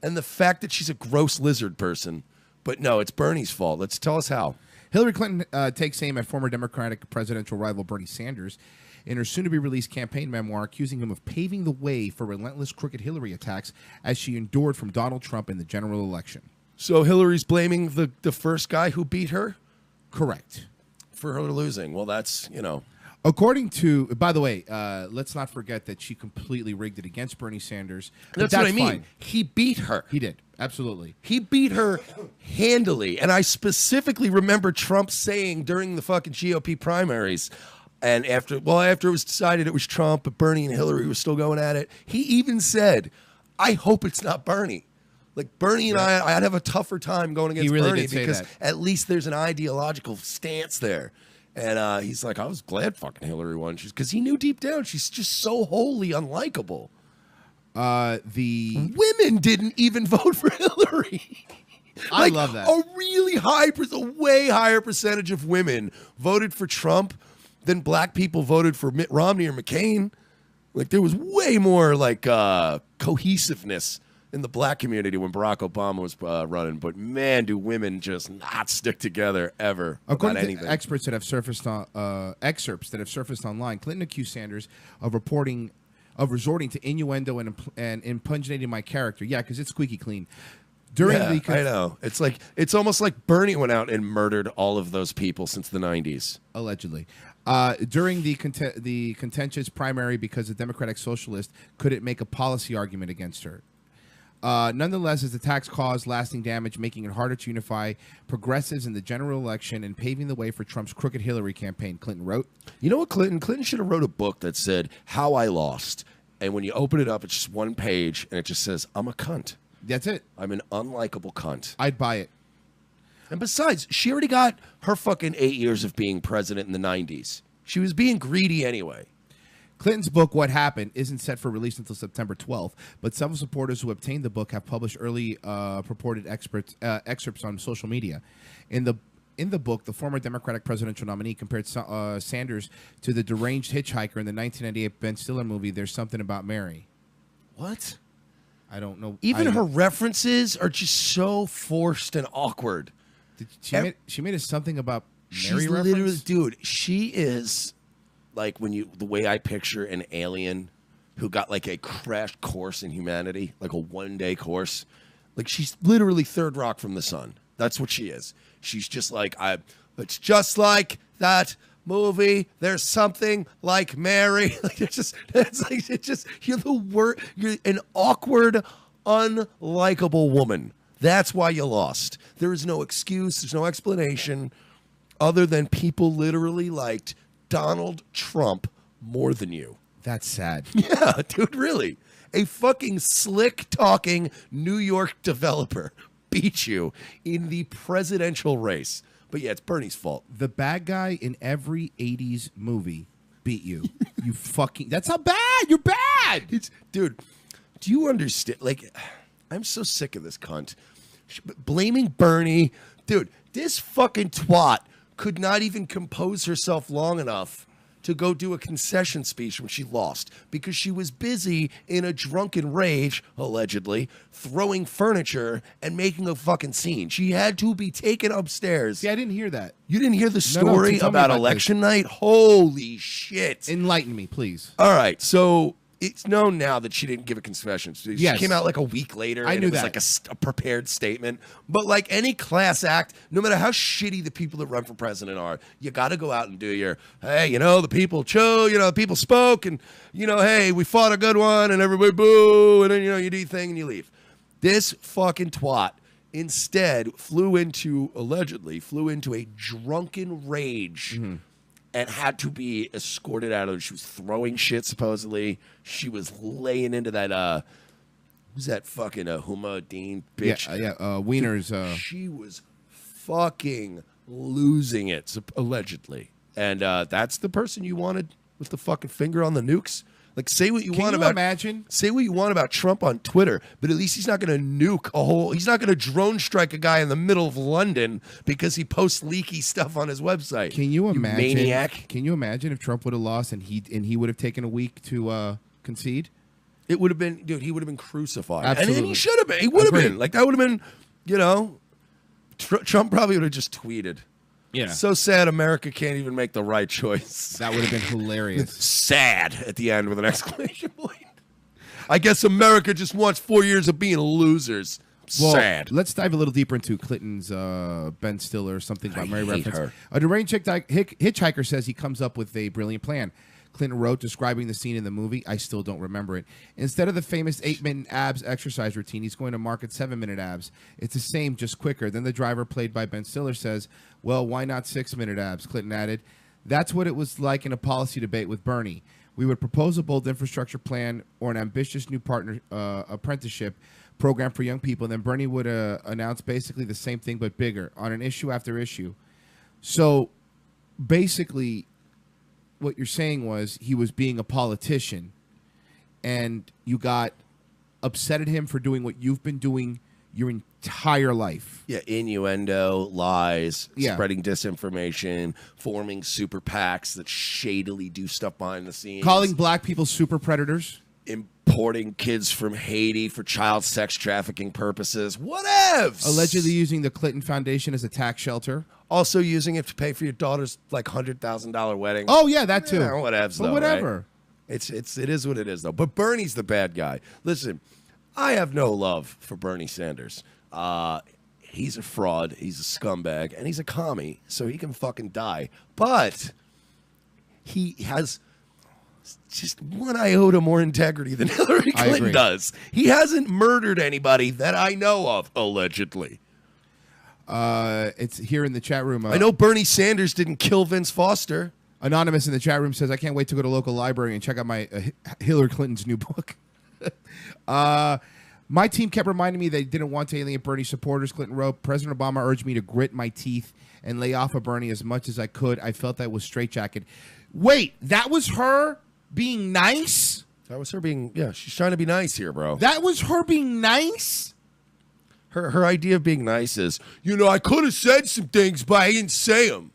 and the fact that she's a gross lizard person. But no, it's Bernie's fault. Let's tell us how. Hillary Clinton takes aim at former Democratic presidential rival Bernie Sanders in her soon-to-be-released campaign memoir, accusing him of paving the way for relentless crooked Hillary attacks as she endured from Donald Trump in the general election. So Hillary's blaming the first guy who beat her Correct. for her losing. Well, that's, According to, by the way, let's not forget that she completely rigged it against Bernie Sanders. But that's what I mean. fine. He beat her. He did. Absolutely. He beat her handily. And I specifically remember Trump saying during the fucking GOP primaries, and after it was decided it was Trump, but Bernie and Hillary were still going at it, he even said, I hope it's not Bernie. Like Bernie and I'd have a tougher time going against Bernie because at least there's an ideological stance there. And he's like, I was glad fucking Hillary won. Because he knew deep down she's just so wholly unlikable. The women didn't even vote for Hillary. I love that. A really a way higher percentage of women voted for Trump than black people voted for Mitt Romney or McCain. Like there was way more like cohesiveness in the black community when Barack Obama was running. But man, do women just not stick together ever According about anything. to excerpts that have surfaced online, Clinton accused Sanders of resorting to innuendo and impugnating my character. Yeah, because it's squeaky clean. I know. It's almost like Bernie went out and murdered all of those people since the 90s. Allegedly. During the contentious primary, because the Democratic Socialist couldn't make a policy argument against her. Nonetheless, his attacks caused lasting damage, making it harder to unify progressives in the general election and paving the way for Trump's crooked Hillary campaign, Clinton wrote. You know what, Clinton? Clinton should have wrote a book that said, How I Lost. And when you open it up, it's just one page, and it just says, I'm a cunt. That's it. I'm an unlikable cunt. I'd buy it. And besides, she already got her fucking 8 years of being president in the 90s. She was being greedy anyway. Clinton's book, What Happened, isn't set for release until September 12th, but several supporters who obtained the book have published early purported excerpts on social media. In the book, the former Democratic presidential nominee compared Sanders to the deranged hitchhiker in the 1998 Ben Stiller movie, There's Something About Mary. What? I don't know. Even her references are just so forced and awkward. She made us something about Mary reference? Literally, dude, she is... like the way I picture an alien who got like a crash course in humanity, like a one-day course. Like she's literally third rock from the sun. That's what she is. She's just like, it's just like that movie. There's something like Mary. Like you're an awkward, unlikable woman. That's why you lost. There is no excuse. There's no explanation other than people literally liked Donald Trump more than you. That's sad. Yeah, dude, really. A fucking slick talking New York developer beat you in the presidential race. But yeah, it's Bernie's fault. The bad guy in every 80s movie beat you. You fucking... That's how bad! You're bad! Dude, do you understand? Like, I'm so sick of this cunt. Blaming Bernie. Dude, this fucking twat could not even compose herself long enough to go do a concession speech when she lost because she was busy in a drunken rage, allegedly, throwing furniture and making a fucking scene. She had to be taken upstairs. See, I didn't hear that. You didn't hear the story tell me about about election night? Holy shit. Enlighten me, please. All right, so it's known now that she didn't give a confession. She came out like a week later. I and knew it was that. like a prepared statement. But like any class act, no matter how shitty the people that run for president are, you got to go out and do your, hey, you know, the people the people spoke, and, you know, hey, we fought a good one, and everybody boo, and then, you know, you do your thing and you leave. This fucking twat instead allegedly flew into a drunken rage and had to be escorted out of. She was throwing shit, supposedly. She was laying into that, who's that fucking Huma Dean bitch? Wiener's. She was fucking losing it, allegedly. And that's the person you wanted with the fucking finger on the nukes? Like, say what you want about. Imagine? Say what you want about Trump on Twitter, but at least he's not going to nuke a whole. He's not going to drone strike a guy in the middle of London because he posts leaky stuff on his website. Can you imagine? Maniac. Can you imagine if Trump would have lost and he would have taken a week to concede? It would have been, dude. He would have been crucified, Absolutely. and he should have been. He would have Agreed. been. Like that would have been, you know. Trump probably would have just tweeted. Yeah. So sad America can't even make the right choice. That would have been hilarious. Sad at the end with an exclamation point. I guess America just wants 4 years of being losers. Well, Sad. Let's dive a little deeper into Clinton's Ben Stiller, something about Mary hate reference. her. A deranged hitchhiker says he comes up with a brilliant plan. Clinton wrote, describing the scene in the movie. I still don't remember it. Instead of the famous 8-minute abs exercise routine, he's going to market 7-minute abs. It's the same, just quicker. Then the driver, played by Ben Stiller, says, well, why not 6-minute abs? Clinton added, that's what it was like in a policy debate with Bernie. We would propose a bold infrastructure plan or an ambitious new apprenticeship program for young people, and then Bernie would announce basically the same thing but bigger on an issue after issue. So basically what you're saying was he was being a politician, and you got upset at him for doing what you've been doing your entire life. Yeah, innuendo, lies, Yeah. spreading disinformation, forming super PACs that shadily do stuff behind the scenes. Calling black people super predators. Importing kids from Haiti for child sex trafficking purposes. Whatevs! Allegedly using the Clinton Foundation as a tax shelter. Also using it to pay for your daughter's like $100,000 wedding. Oh, yeah, that too. Yeah, whatevs, But though, whatever. right? It is what it is, though. But Bernie's the bad guy. Listen, I have no love for Bernie Sanders. He's a fraud. He's a scumbag, and he's a commie, so he can fucking die. But he has just one iota more integrity than Hillary I Clinton agree. does. He hasn't murdered anybody that I know of, allegedly. It's here in the chat room. I know Bernie Sanders didn't kill Vince Foster. Anonymous in the chat room says, I can't wait to go to local library and check out my Hillary Clinton's new book. My team kept reminding me they didn't want to alienate Bernie supporters. Clinton wrote, President Obama urged me to grit my teeth and lay off of Bernie as much as I could. I felt I was straitjacketed. Wait, that was her being nice? That was her being, yeah, she's trying to be nice here, bro. That was her being nice? Her idea of being nice is, you know, I could have said some things, but I didn't say them.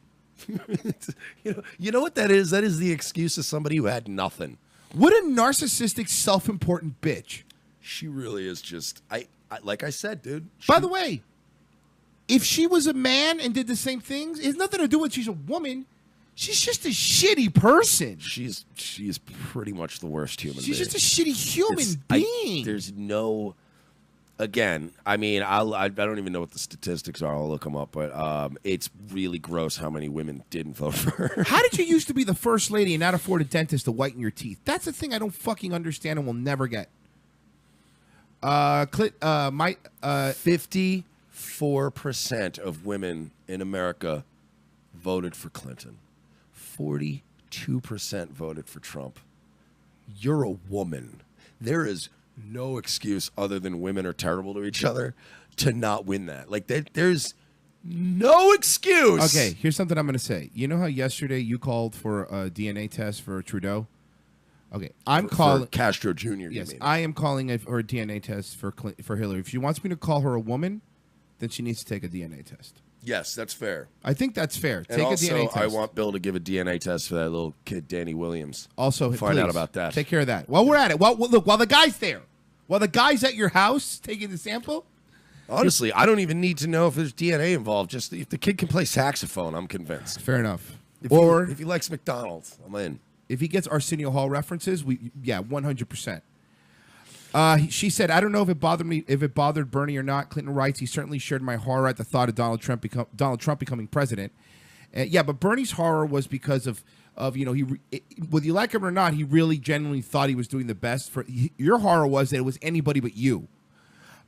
You know what that is? That is the excuse of somebody who had nothing. What a narcissistic, self-important bitch. She really is just, I like I said, dude. By the way, if she was a man and did the same things, it has nothing to do with she's a woman. She's just a shitty person. She's pretty much the worst human being. She's just a shitty human being. There's no, again, I mean, I don't even know what the statistics are. I'll look them up, but it's really gross how many women didn't vote for her. How did you used to be the first lady and not afford a dentist to whiten your teeth? That's the thing I don't fucking understand and will never get. 54% of women in America voted for Clinton. 42% voted for Trump. You're a woman. There is no excuse other than women are terrible to each other to not win that. Like there's no excuse. Okay, here's something I'm going to say. You know how yesterday you called for a DNA test for Trudeau? Okay, I'm calling for Castro Jr. Yes, you mean. I am calling it for a DNA test for Hillary. If she wants me to call her a woman, then she needs to take a DNA test. Yes, that's fair. I think that's fair. And Take also, a DNA test. I want Bill to give a DNA test for that little kid, Danny Williams. Also, find out please, about that. Take care of that. While we're at it, look, while the guy's there, while the guy's at your house taking the sample. Honestly, I don't even need to know if there's DNA involved. Just if the kid can play saxophone, I'm convinced. Fair enough. If he likes McDonald's, I'm in. If he gets Arsenio Hall references, 100%. She said, "I don't know if it bothered Bernie or not." Clinton writes, "He certainly shared my horror at the thought of Donald Trump becoming president." But Bernie's horror was because of whether you like him or not, he really genuinely thought he was doing the best. Your horror was that it was anybody but you.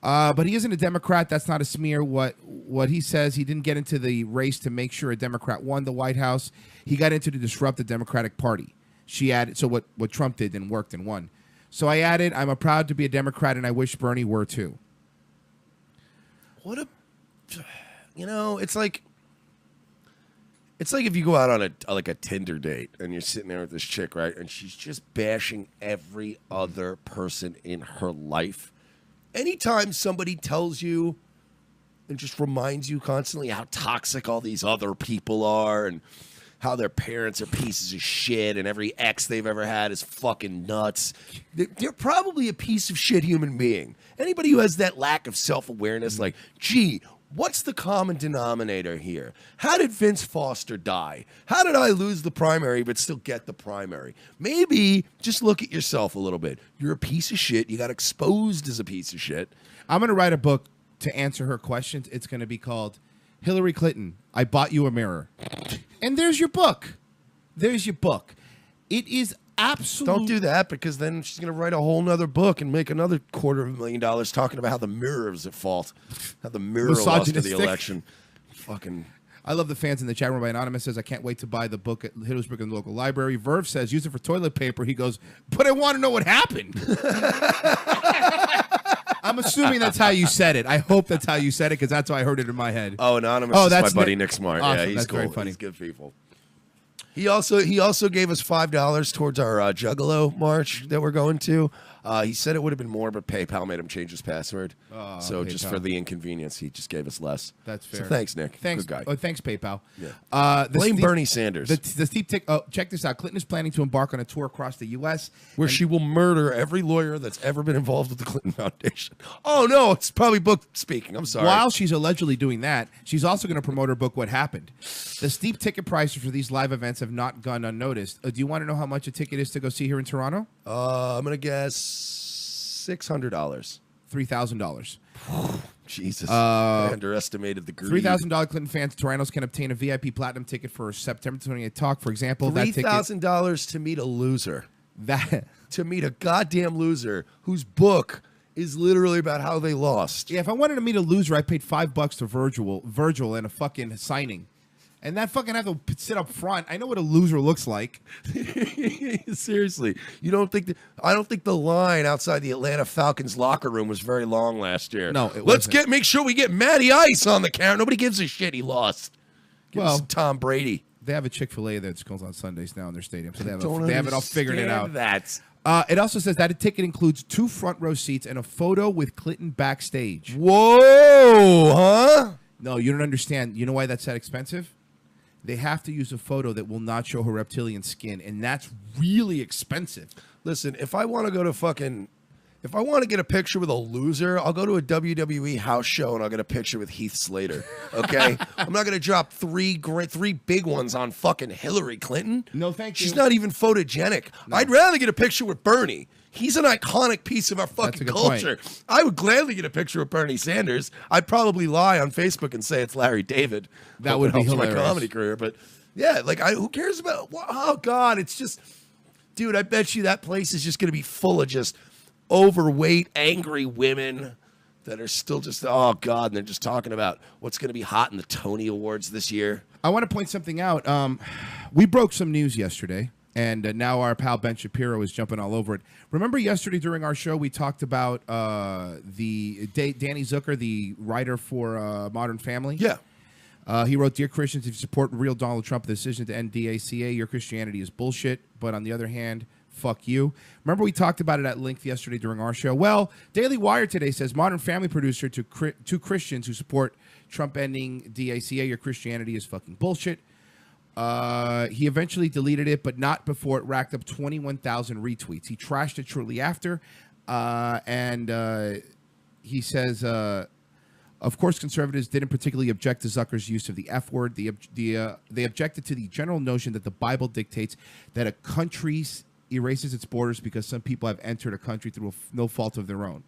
But he isn't a Democrat. That's not a smear. What he says, he didn't get into the race to make sure a Democrat won the White House. He got into to disrupt the Democratic Party. She added, so what Trump did and worked and won. So I added, I'm proud to be a Democrat, and I wish Bernie were too. It's like if you go out on a Tinder date and you're sitting there with this chick, right, and she's just bashing every other person in her life. Anytime somebody tells you and just reminds you constantly how toxic all these other people are and how their parents are pieces of shit and every ex they've ever had is fucking nuts, they're probably a piece of shit human being. Anybody who has that lack of self-awareness, like, gee, what's the common denominator here? How did Vince Foster die? How did I lose the primary but still get the primary? Maybe just look at yourself a little bit. You're a piece of shit. You got exposed as a piece of shit. I'm going to write a book to answer her questions. It's going to be called Hillary Clinton, I Bought You a Mirror. And there's your book. There's your book. It is absolutely... Don't do that, because then she's going to write a whole nother book and make another $250,000 talking about how the mirror is at fault. How the mirror lost to the election. Fucking... I love the fans in the chat room. By Anonymous says, I can't wait to buy the book at Hitler's Book in the local library. Verve says, use it for toilet paper. He goes, but I want to know what happened. I'm assuming that's how you said it. I hope that's how you said it, because that's how I heard it in my head. Oh, Anonymous is my buddy Nick Smart. Awesome. Yeah, he's that's cool. Very funny. He's good people. He also gave us $5 towards our Juggalo march that we're going to. He said it would have been more, but PayPal made him change his password. So PayPal. Just for the inconvenience, he just gave us less. That's fair. So thanks, Nick. Thanks, good guy. Oh, thanks, PayPal. Yeah. Blame Bernie Sanders. The steep tick. Oh, check this out. Clinton is planning to embark on a tour across the U.S. where she will murder every lawyer that's ever been involved with the Clinton Foundation. Oh, no, it's probably book speaking. I'm sorry. While she's allegedly doing that, she's also going to promote her book, What Happened. The steep ticket prices for these live events have not gone unnoticed. Do you want to know how much a ticket is to go see her in Toronto? I'm going to guess $600. $3,000. Jesus. I underestimated the greed. $3,000 Clinton fans in Toronto can obtain a VIP Platinum ticket for September 28th talk. For example, $3,000 to meet a loser. To meet a goddamn loser whose book is literally about how they lost. Yeah, if I wanted to meet a loser, I paid $5 to Virgil and a fucking signing. And that fucking have to sit up front. I know what a loser looks like. Seriously, I don't think the line outside the Atlanta Falcons locker room was very long last year. No, it wasn't. Make sure we get Matty Ice on the camera. Nobody gives a shit he lost. Give us Tom Brady. They have a Chick-fil-A that goes on Sundays now in their stadium, so they have it all figured it out. It also says that a ticket includes 2 front row seats and a photo with Clinton backstage. Whoa, huh? No, you don't understand. You know why that's that expensive? They have to use a photo that will not show her reptilian skin, and that's really expensive. Listen, if I want to get a picture with a loser, I'll go to a WWE house show and I'll get a picture with Heath Slater. Okay, I'm not gonna drop three big ones on fucking Hillary Clinton. No, thank you. She's not even photogenic. No. I'd rather get a picture with Bernie. He's an iconic piece of our fucking culture. Point. I would gladly get a picture with Bernie Sanders. I'd probably lie on Facebook and say it's Larry David. That would be hilarious. My comedy career, but yeah, like who cares about? Oh God, it's just, dude. I bet you that place is just gonna be full of just overweight, angry women that are still just, oh God, and they're just talking about what's going to be hot in the Tony Awards this year. I want to point something out. We broke some news yesterday. And now our pal Ben Shapiro is jumping all over it. Remember yesterday during our show we talked about Danny Zucker, the writer for Modern Family? Yeah. He wrote, "Dear Christians, if you support real Donald Trump, the decision to end DACA, your Christianity is bullshit. But on the other hand, fuck you." Remember we talked about it at length yesterday during our show? Well, Daily Wire today says Modern Family producer to Christians who support Trump ending DACA, your Christianity is fucking bullshit. He eventually deleted it, but not before it racked up 21,000 retweets. He trashed it shortly after, and he says, of course, conservatives didn't particularly object to Zucker's use of the F word. They objected to the general notion that the Bible dictates that a country erases its borders because some people have entered a country through no fault of their own.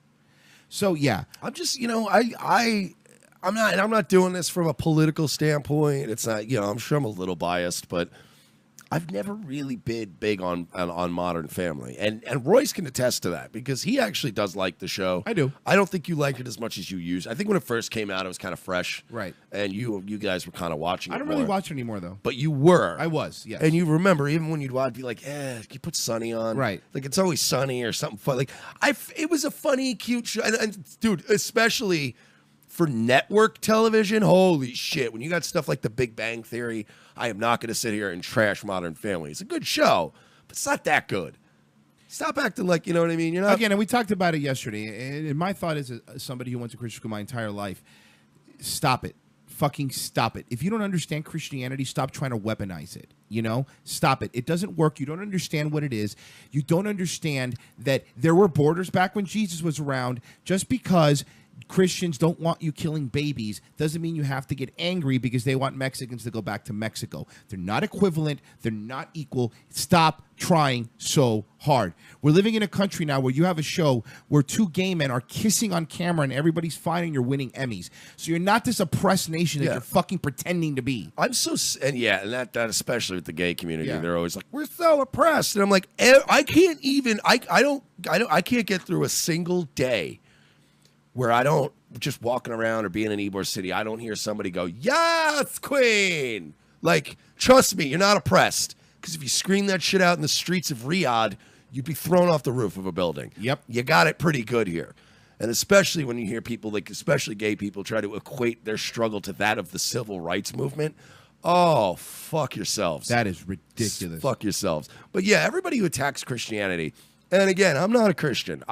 So, yeah. I'm just, I'm not doing this from a political standpoint. It's not, I'm sure I'm a little biased, but I've never really been big on Modern Family. And Royce can attest to that because he actually does like the show. I do. I don't think you like it as much as you use. I think when it first came out, it was kind of fresh. Right. And you guys were kind of watching it I don't more. really watch it anymore, though. But you were. I was, yes. And you remember, even when you'd watch, be like, you put Sunny on. Right. Like, it's always Sunny or something fun. Like, it was a funny, cute show. And dude, especially for network television, holy shit. When you got stuff like The Big Bang Theory, I am not going to sit here and trash Modern Family. It's a good show, but it's not that good. Stop acting like, you know what I mean? You're not. Again, and we talked about it yesterday, and my thought is, as somebody who went to Christian school my entire life, stop it. Fucking stop it. If you don't understand Christianity, stop trying to weaponize it. Stop it. It doesn't work. You don't understand what it is. You don't understand that there were borders back when Jesus was around. Just because Christians don't want you killing babies doesn't mean you have to get angry because they want Mexicans to go back to Mexico. They're not equivalent. They're not equal. Stop trying so hard. We're living in a country now where you have a show where two gay men are kissing on camera and everybody's fine and you're winning Emmys. So you're not this oppressed nation that you're fucking pretending to be. And that especially with the gay community, they're always like, we're so oppressed. And I'm like, I can't even, I can't get through a single day where I don't, just walking around or being in Ybor City, I don't hear somebody go, yes, queen. Like, trust me, you're not oppressed. Because if you scream that shit out in the streets of Riyadh, you'd be thrown off the roof of a building. Yep. You got it pretty good here. And especially when you hear people, like especially gay people, try to equate their struggle to that of the civil rights movement. Oh, fuck yourselves. That is ridiculous. Fuck yourselves. But yeah, everybody who attacks Christianity, and again, I'm not a Christian.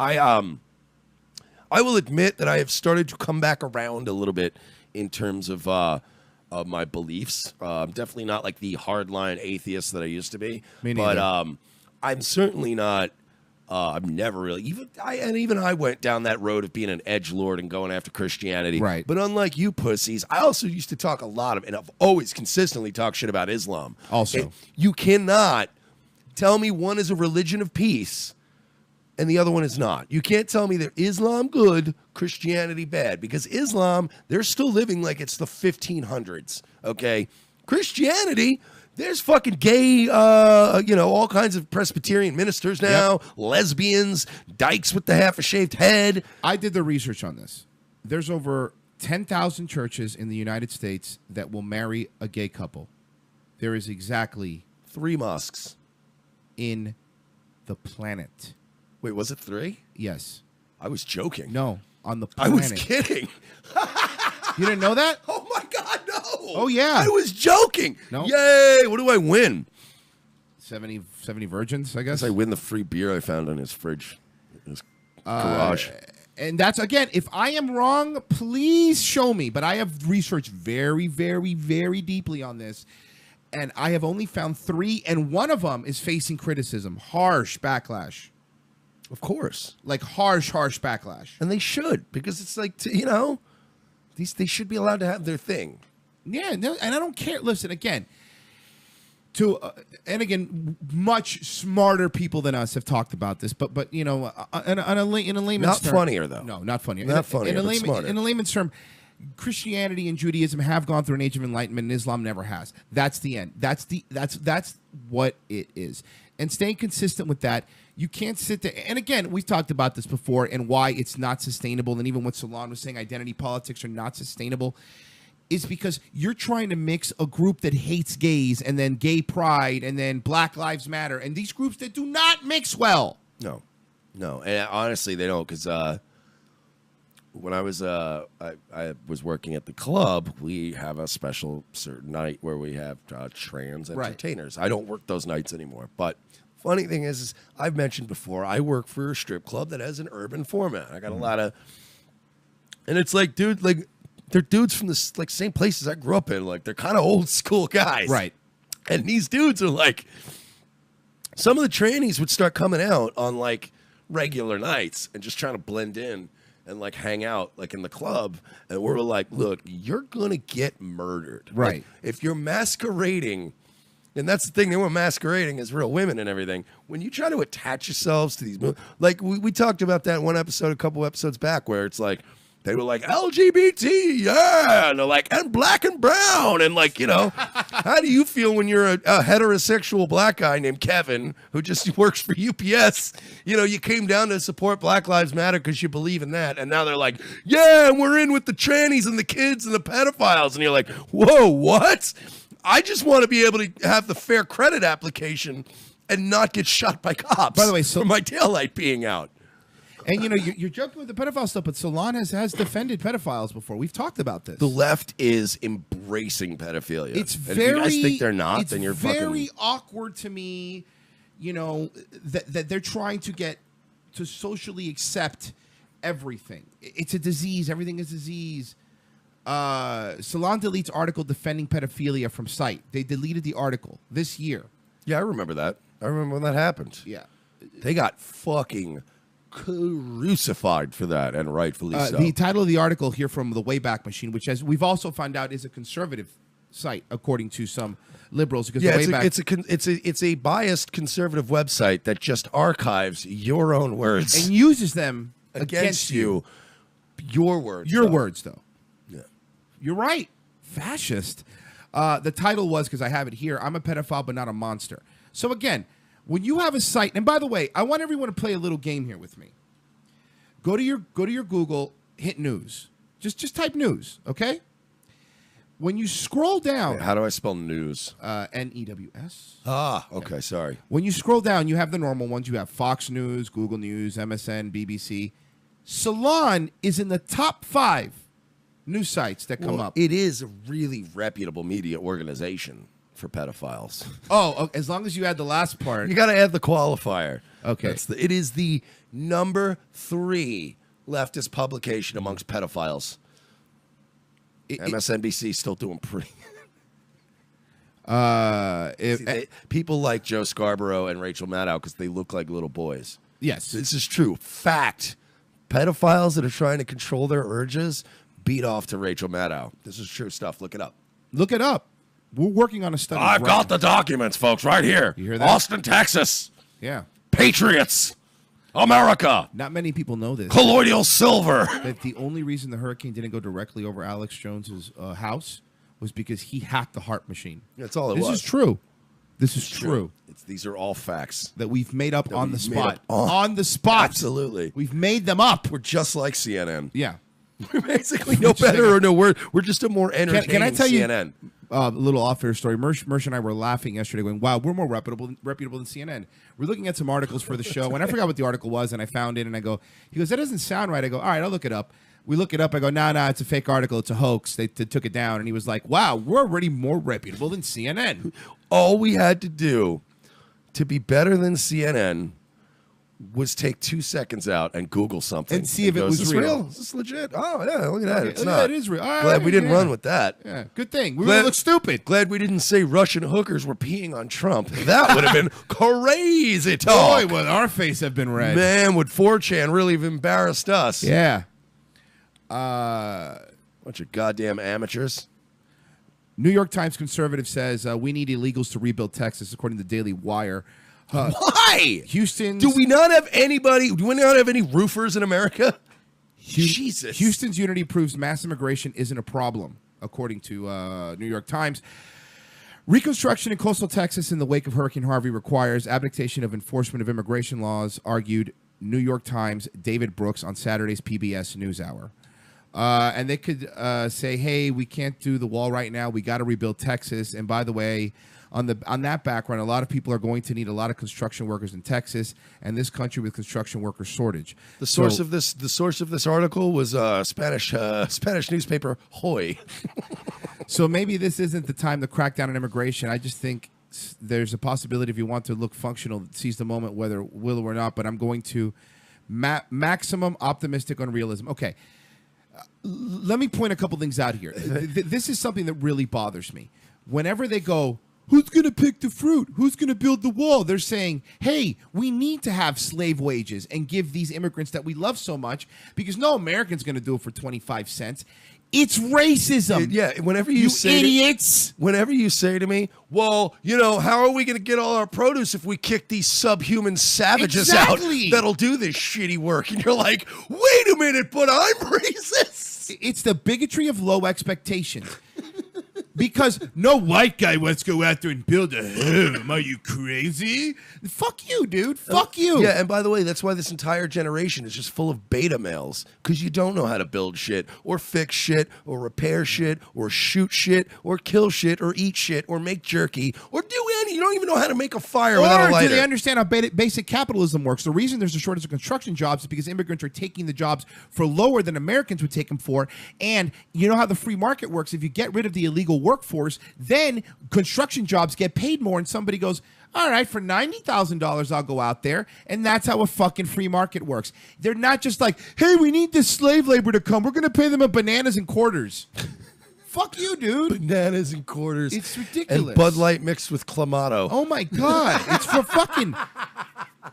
I will admit that I have started to come back around a little bit in terms of my beliefs. I'm definitely not like the hardline atheist that I used to be. Me neither. But I'm certainly not. I'm never really even I went down that road of being an edgelord and going after Christianity. Right. But unlike you pussies, I also used to talk a lot of, and I've always consistently talked shit about Islam. Also, you cannot tell me one is a religion of peace and the other one is not. You can't tell me that Islam good, Christianity bad, because Islam, they're still living like it's the 1500s, okay? Christianity, there's fucking gay, all kinds of Presbyterian ministers now, lesbians, dykes with the half-a-shaved head. I did the research on this. There's over 10,000 churches in the United States that will marry a gay couple. There is exactly 3 mosques in the planet. Wait, was it 3? Yes. I was joking. No, on the I planet. was kidding. You didn't know that? Oh, my God, no. Oh, yeah. I was joking. No. Yay. What do I win? 70 virgins, I guess. I win the free beer I found in his fridge, in his garage. And that's, again, if I am wrong, please show me. But I have researched very, very, very deeply on this. And I have only found 3, and one of them is facing criticism. Harsh backlash. Of course. Like harsh backlash. And they should, because it's like, they should be allowed to have their thing. Yeah, no, and I don't care. Listen, again, much smarter people than us have talked about this, but in a layman's Not term, funnier though. No, not funnier. Not funnier, but smarter. In a layman's term, Christianity and Judaism have gone through an age of enlightenment, and Islam never has. That's the end. That's what it is. And staying consistent with that, you can't sit there. And again, we've talked about this before and why it's not sustainable. And even what Salon was saying, identity politics are not sustainable. is because you're trying to mix a group that hates gays and then gay pride and then Black Lives Matter and these groups that do not mix well. No, and honestly, they don't. Because when I was working at the club, we have a special certain night where we have trans entertainers. I don't work those nights anymore. But funny thing is I've mentioned before, I work for a strip club that has an urban format. I got a lot of, and it's like, dude, like they're dudes from the same places I grew up in. Like they're kind of old school guys, right? And these dudes are like, some of the trannies would start coming out on like regular nights and just trying to blend in and like hang out like in the club, and we're like, look, you're gonna get murdered, right? Like, if you're masquerading, and that's the thing, they were masquerading as real women and everything. When you try to attach yourselves to these, like we talked about that in one episode, a couple episodes back, where it's like they were like LGBT, yeah, and they're like, and black and brown, and like, you know, how do you feel when you're a heterosexual black guy named Kevin who just works for UPS? You know, you came down to support Black Lives Matter because you believe in that, and now they're like, yeah, and we're in with the trannies and the kids and the pedophiles, and you're like, whoa, what? I just want to be able to have the fair credit application and not get shot by cops. By the way, for my taillight being out. And, you know, you're joking with the pedophile stuff, but Salon has defended pedophiles before. We've talked about this. The left is embracing pedophilia. It's and very. if you guys think they're not, then you're very fucking awkward to me, you know, that they're trying to get to socially accept everything. It's a disease. Everything is disease. Salon deletes article defending pedophilia from site. They deleted the article this year. Yeah, I remember that. I remember when that happened. Yeah. They got fucking crucified for that, and rightfully so. The title of the article here from the Wayback Machine, which, as we've also found out, is a conservative site, according to some liberals. Because yeah, the Wayback, it's a biased conservative website that just archives your own words and uses them against you. Your words. Your words, though. Yeah. You're right. Fascist. The title was, because I have it here, I'm a pedophile but not a monster. So again, when you have a site, and by the way, I want everyone to play a little game here with me. Go to your Google, hit news. Just type news, okay? When you scroll down, How do I spell news? N-E-W-S. Ah, okay, sorry. When you scroll down, you have the normal ones. You have Fox News, Google News, MSN, BBC. Salon is in the top 5 news sites that come up. It is a really reputable media organization for pedophiles. Oh, as long as you add the last part. You got to add the qualifier. Okay. It is the number 3 leftist publication amongst pedophiles. MSNBC still doing pretty. People like Joe Scarborough and Rachel Maddow because they look like little boys. Yes. This is true. Fact. Pedophiles that are trying to control their urges beat off to Rachel Maddow. This is true stuff. Look it up. Look it up. We're working on a study. I've got the documents, folks, right here. You hear that? Austin, Texas. Yeah. Patriots. America. Not many people know this. Colloidal silver. That the only reason the hurricane didn't go directly over Alex Jones's house was because he hacked the HAARP machine. That's all it was. This is true. This is true. These are all facts. That we've made up on the spot. On On the spot. Absolutely. We've made them up. We're just like CNN. Yeah. We're basically no better or no worse. We're just a more entertaining Can I tell CNN. you a little off-air story? Mersh and I were laughing yesterday going, wow, we're more reputable than CNN. We're looking at some articles for the show, and I forgot what the article was, and I found it, and I go, he goes, that doesn't sound right. I go, all right, I'll look it up. We look it up. I go, nah, it's a fake article. It's a hoax. They took it down. And he was like, wow, we're already more reputable than CNN. All we had to do to be better than CNN was take 2 seconds out and Google something. And see if it was is this real. Is this legit? Oh, yeah, look at that. Okay, It's look, not. it is real. All Glad right, we didn't yeah. run with that. Yeah, good thing. We would look stupid. Glad we didn't say Russian hookers were peeing on Trump. That would have been crazy talk. Boy, would our face have been red. Man, would 4chan really have embarrassed us? Yeah. Bunch of goddamn amateurs. New York Times conservative says we need illegals to rebuild Texas, according to Daily Wire. Why? Houston's... Do we not have anybody? Do we not have any roofers in America? Jesus. Houston's unity proves mass immigration isn't a problem, according to New York Times. Reconstruction in coastal Texas in the wake of Hurricane Harvey requires abdication of enforcement of immigration laws, argued New York Times' David Brooks on Saturday's PBS NewsHour. And they could say, hey, we can't do the wall right now. We got to rebuild Texas. And by the way, on that background, a lot of people are going to need a lot of construction workers in Texas and this country with construction worker shortage. The source of this article was Spanish newspaper Hoy. So maybe this isn't the time to crack down on immigration. I just think there's a possibility if you want to look functional, seize the moment, whether will or not. But I'm going to maximum optimistic on realism. Okay. Let me point a couple things out here. This is something that really bothers me. Whenever they go, who's going to pick the fruit? Who's going to build the wall? They're saying, hey, we need to have slave wages and give these immigrants that we love so much because no American's going to do it for 25 cents. It's racism. Yeah, whenever you say idiots. Whenever you say to me, well, how are we going to get all our produce if we kick these subhuman savages out that'll do this shitty work? And you're like, wait a minute, but I'm racist. It's the bigotry of low expectations. Because no white guy wants to go out there and build a home. Are you crazy? Fuck you, dude. Fuck you. Yeah, and by the way, that's why this entire generation is just full of beta males. Because you don't know how to build shit, or fix shit, or repair shit, or shoot shit, or kill shit, or eat shit, or make jerky, or do any. You don't even know how to make a fire without a lighter. Or do they understand how basic capitalism works? The reason there's a shortage of construction jobs is because immigrants are taking the jobs for lower than Americans would take them for. And you know how the free market works. If you get rid of the illegal workforce, then construction jobs get paid more, and somebody goes, all right, for $90,000, I'll go out there. And that's how a fucking free market works. They're not just like, hey, we need this slave labor to come. We're going to pay them in bananas and quarters. Fuck you, dude. Bananas and quarters. It's ridiculous. And Bud Light mixed with Clamato. Oh, my God. It's for fucking...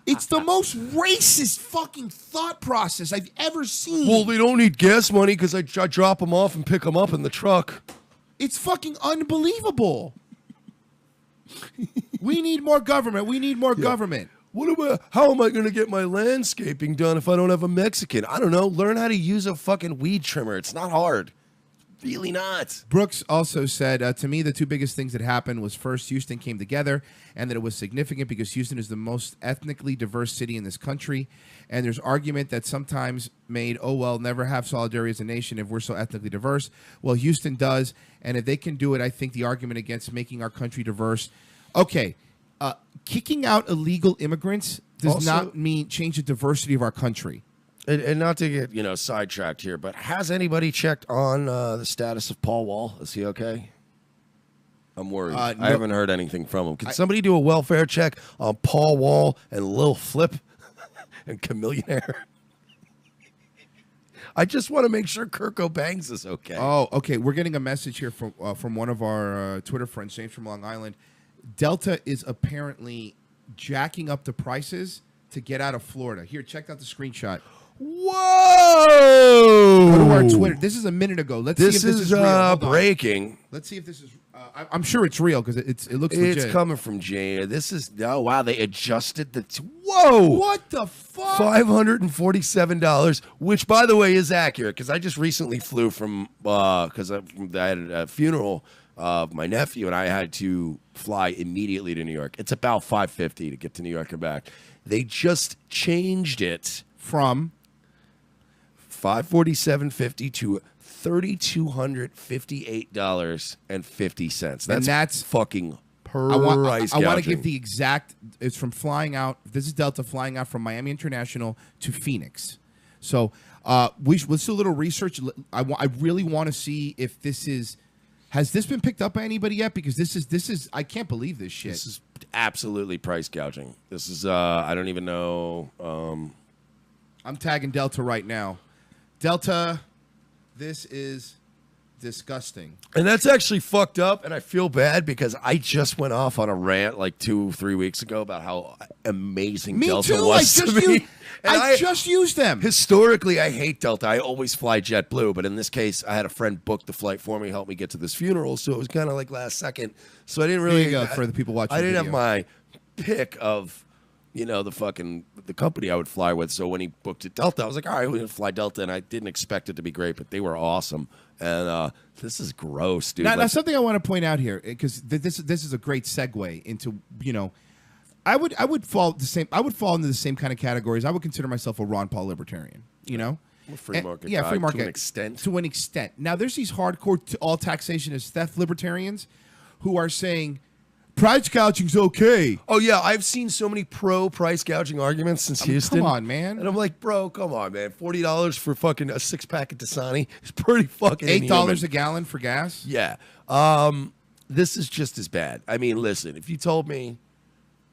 It's the most racist fucking thought process I've ever seen. Well, they don't need gas money because I drop them off and pick them up in the truck. It's fucking unbelievable. We need more government. We need more government. How am I going to get my landscaping done if I don't have a Mexican? I don't know. Learn how to use a fucking weed trimmer. It's not hard. Really not. Brooks also said, to me, the two biggest things that happened was first, Houston came together, and that it was significant because Houston is the most ethnically diverse city in this country. And there's argument that sometimes made, oh, well, never have solidarity as a nation if we're so ethnically diverse. Well, Houston does, and if they can do it, I think the argument against making our country diverse. Okay, kicking out illegal immigrants does not mean change the diversity of our country. And not to get sidetracked here, but has anybody checked on the status of Paul Wall? Is he okay? I'm worried. No. I haven't heard anything from him. Can somebody do a welfare check on Paul Wall and Lil Flip and Chameleonaire? I just want to make sure Kirko Bangs is okay. Oh, okay. We're getting a message here from one of our Twitter friends, James from Long Island. Delta is apparently jacking up the prices to get out of Florida. Here, check out the screenshot. Whoa! Go to our Twitter. This is a minute ago. Let's see if this is real. Breaking. Let's see if this is. I'm sure it's real because it looks legit. It's coming from Jane. This is wow. They adjusted the. Whoa! What the fuck? $547, which by the way is accurate because I just recently flew from because I had a funeral of my nephew and I had to fly immediately to New York. It's about $550 to get to New York and back. They just changed it from $547.50 to $3,258.50. That's fucking price I want to gouging. give the exact. It's from flying out. This is Delta flying out from Miami International to Phoenix. So let's do a little research. I really want to see if this is. Has this been picked up by anybody yet? Because this is. I can't believe this shit. This is absolutely price gouging. This is. I don't even know. I'm tagging Delta right now. Delta, this is disgusting. And that's actually fucked up, and I feel bad because I just went off on a rant like 2-3 weeks ago about how amazing Delta was to me. I just used them. Historically, I hate Delta. I always fly JetBlue, but in this case, I had a friend book the flight for me, help me get to this funeral, so it was kind of like last second. So I didn't really... There you go, for the people watching I didn't the have my pick of... the company I would fly with. So when he booked it Delta, I was like, all right, we're going to fly Delta. And I didn't expect it to be great, but they were awesome. And this is gross, dude. Now something I want to point out here, because this is a great segue into, I would fall into the same kind of categories. I would consider myself a Ron Paul libertarian, Free market. Yeah, free market to an extent. To an extent. Now, there's these hardcore all taxation is theft libertarians who are saying price gouging's okay. Oh yeah, I've seen so many pro price gouging arguments since Houston. Come on, man. And I'm like, bro, come on, man. $40 for fucking a 6-pack of Dasani is pretty fucking $8 a gallon for gas. Yeah. This is just as bad. I mean, listen, if you told me,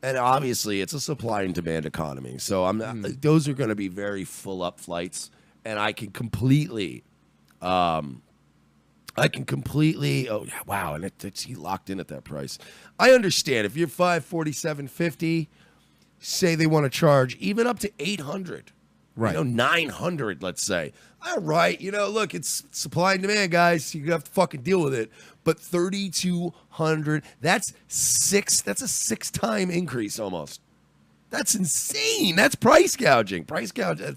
and obviously it's a supply and demand economy, so I'm not, those are going to be very full up flights, and I can completely. Oh yeah, wow, and it's he locked in at that price. I understand if you're $547.50, say they want to charge even up to $800, right? $900, let's say. All right, look, it's supply and demand, guys. You have to fucking deal with it. But $3,200, that's a 6-time increase almost. That's insane. That's price gouging. Price gouging.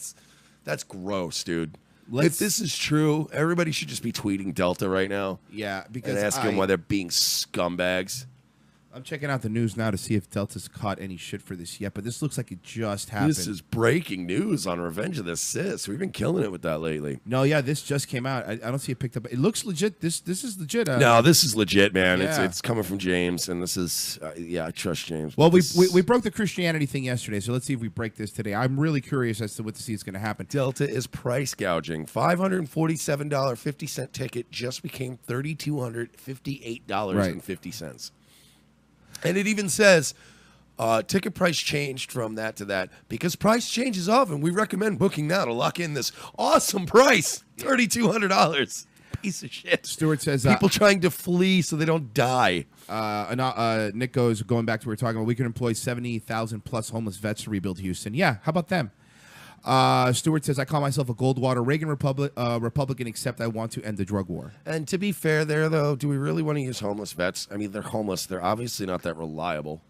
That's gross, dude. If this is true, everybody should just be tweeting Delta right now. Yeah, because and asking why they're being scumbags. I'm checking out the news now to see if Delta's caught any shit for this yet, but this looks like it just happened. This is breaking news on Revenge of the Sis. We've been killing it with that lately. No, yeah, this just came out. I don't see it picked up. It looks legit. This is legit. No, this is legit, man. Yeah. It's coming from James, and this is I trust James. Well, we broke the Christianity thing yesterday, so let's see if we break this today. I'm really curious as to what to see is going to happen. Delta is price gouging. $547.50 ticket just became $3,258.50. And it even says ticket price changed from that to that because price changes often. We recommend booking now to lock in this awesome price, $3,200. Piece of shit. Stuart says people trying to flee so they don't die. Nick goes, going back to what we were talking about, we can employ 70,000 plus homeless vets to rebuild Houston. Yeah, how about them? Stuart says, I call myself a Goldwater Reagan Republican, except I want to end the drug war. And to be fair there, though, do we really want to use homeless vets? I mean, they're homeless. They're obviously not that reliable.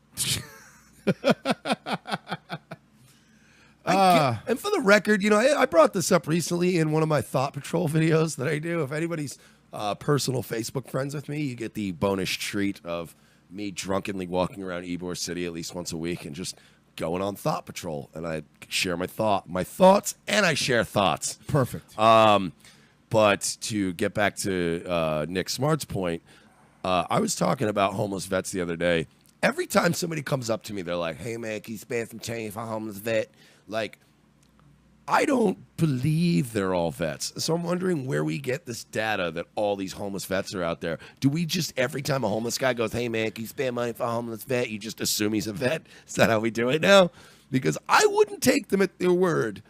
And for the record, I brought this up recently in one of my Thought Patrol videos that I do. If anybody's personal Facebook friends with me, you get the bonus treat of me drunkenly walking around Ybor City at least once a week and just going on Thought Patrol, and I share my thoughts, and I share thoughts. Perfect. But to get back to Nick Smart's point, I was talking about homeless vets the other day. Every time somebody comes up to me, they're like, "Hey man, can you spare some change for a homeless vet?" Like, I don't believe they're all vets. So I'm wondering where we get this data that all these homeless vets are out there. Do we just, every time a homeless guy goes, "Hey man, can you spare money for a homeless vet?" you just assume he's a vet? Is that how we do it now? Because I wouldn't take them at their word.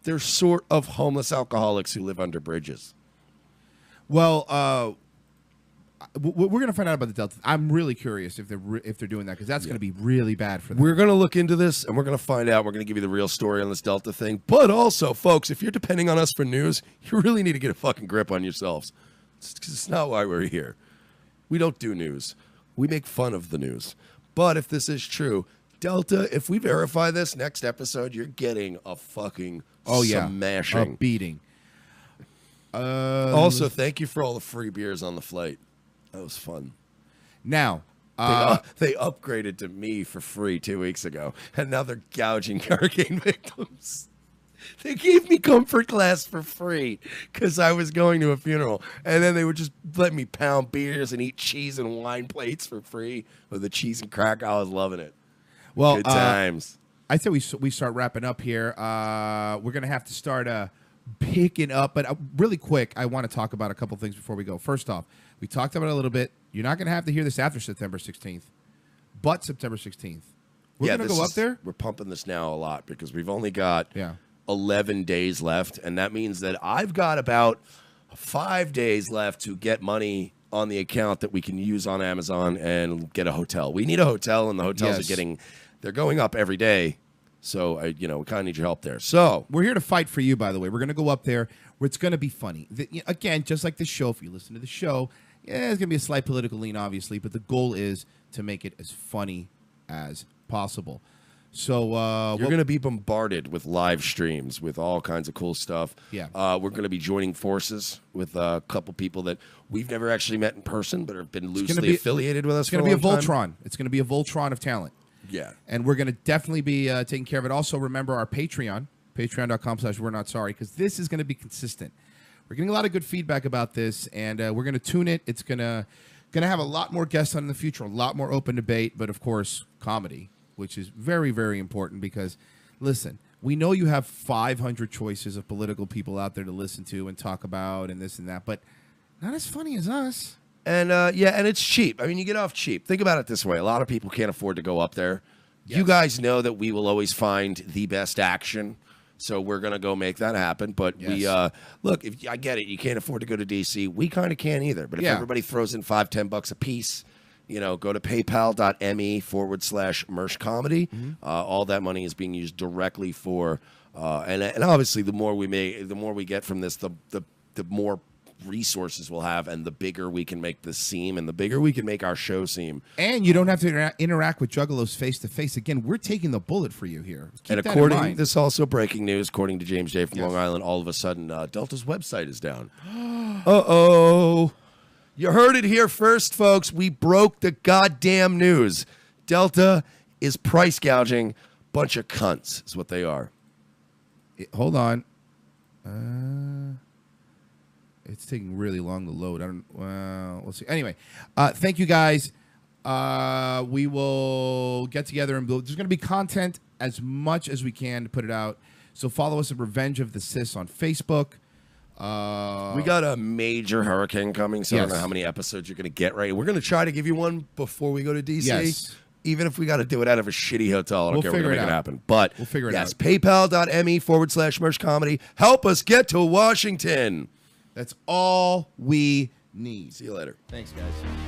They're sort of homeless alcoholics who live under bridges. Well, we're going to find out about the Delta. I'm really curious if they're doing that, because that's going to be really bad for them. We're going to look into this, and we're going to find out. We're going to give you the real story on this Delta thing. But also, folks, if you're depending on us for news, you really need to get a fucking grip on yourselves. It's not why we're here. We don't do news. We make fun of the news. But if this is true, Delta, if we verify this next episode, you're getting a fucking smashing. A beating. Also, thank you for all the free beers on the flight. That was fun. Now, they upgraded to me for free 2 weeks ago, and now they're gouging hurricane victims. They gave me comfort class for free because I was going to a funeral, and then they would just let me pound beers and eat cheese and wine plates for free with the cheese and crack. I was loving it. Well, good times. I said we start wrapping up here. We're gonna have to start picking up, but really quick, I want to talk about a couple things before we go. First off, we talked about it a little bit. You're not going to have to hear this after September 16th, but September 16th. We're going to go up there. We're pumping this now a lot because we've only got 11 days left, and that means that I've got about 5 days left to get money on the account that we can use on Amazon and get a hotel. We need a hotel, and the hotels they're going up every day. So, we kind of need your help there. So we're here to fight for you, by the way. We're going to go up there where it's going to be funny. Again, just like the show, if you listen to the show, there's going to be a slight political lean, obviously, but the goal is to make it as funny as possible. So you're going to be bombarded with live streams with all kinds of cool stuff. Yeah. We're going to be joining forces with a couple people that we've never actually met in person, but have been loosely affiliated with us. It's going to be a Voltron. It's going to be a Voltron of talent. Yeah. And we're going to definitely be taking care of it. Also, remember our Patreon. Patreon.com/we're not sorry, because this is going to be consistent. We're getting a lot of good feedback about this, and we're going to tune it. It's going to have a lot more guests on in the future, a lot more open debate, but of course, comedy, which is very, very important because, listen, we know you have 500 choices of political people out there to listen to and talk about and this and that, but not as funny as us. And and it's cheap. I mean, you get off cheap. Think about it this way. A lot of people can't afford to go up there. Yes. You guys know that we will always find the best action. So we're going to go make that happen. But yes. Look, if I get it, you can't afford to go to D.C. We kind of can't either. But if everybody throws in $5-10 a piece, go to paypal.me/Mersh Comedy. Mm-hmm. All that money is being used directly for, and obviously the more we get from this, the more resources we'll have, and the bigger we can make this seem, and the bigger we can make our show seem. And you don't have to interact with Juggalos face to face. Again, we're taking the bullet for you here. Keep and according, this is also breaking news, according to James J. from Long Island, all of a sudden Delta's website is down. Uh-oh. You heard it here first, folks. We broke the goddamn news. Delta is price gouging. Bunch of cunts is what they are. Hold on. It's taking really long to load. We'll see. Anyway, thank you guys. We will get together and build. There's going to be content as much as we can to put it out. So follow us at Revenge of the Cis on Facebook. We got a major hurricane coming, so I don't know how many episodes you're going to get right. We're going to try to give you one before we go to D.C. Yes. Even if we got to do it out of a shitty hotel, I don't care. We're going to make it happen. But we'll figure it out. Yes, paypal.me/Mersh Comedy. Help us get to Washington. That's all we need. See you later. Thanks, guys.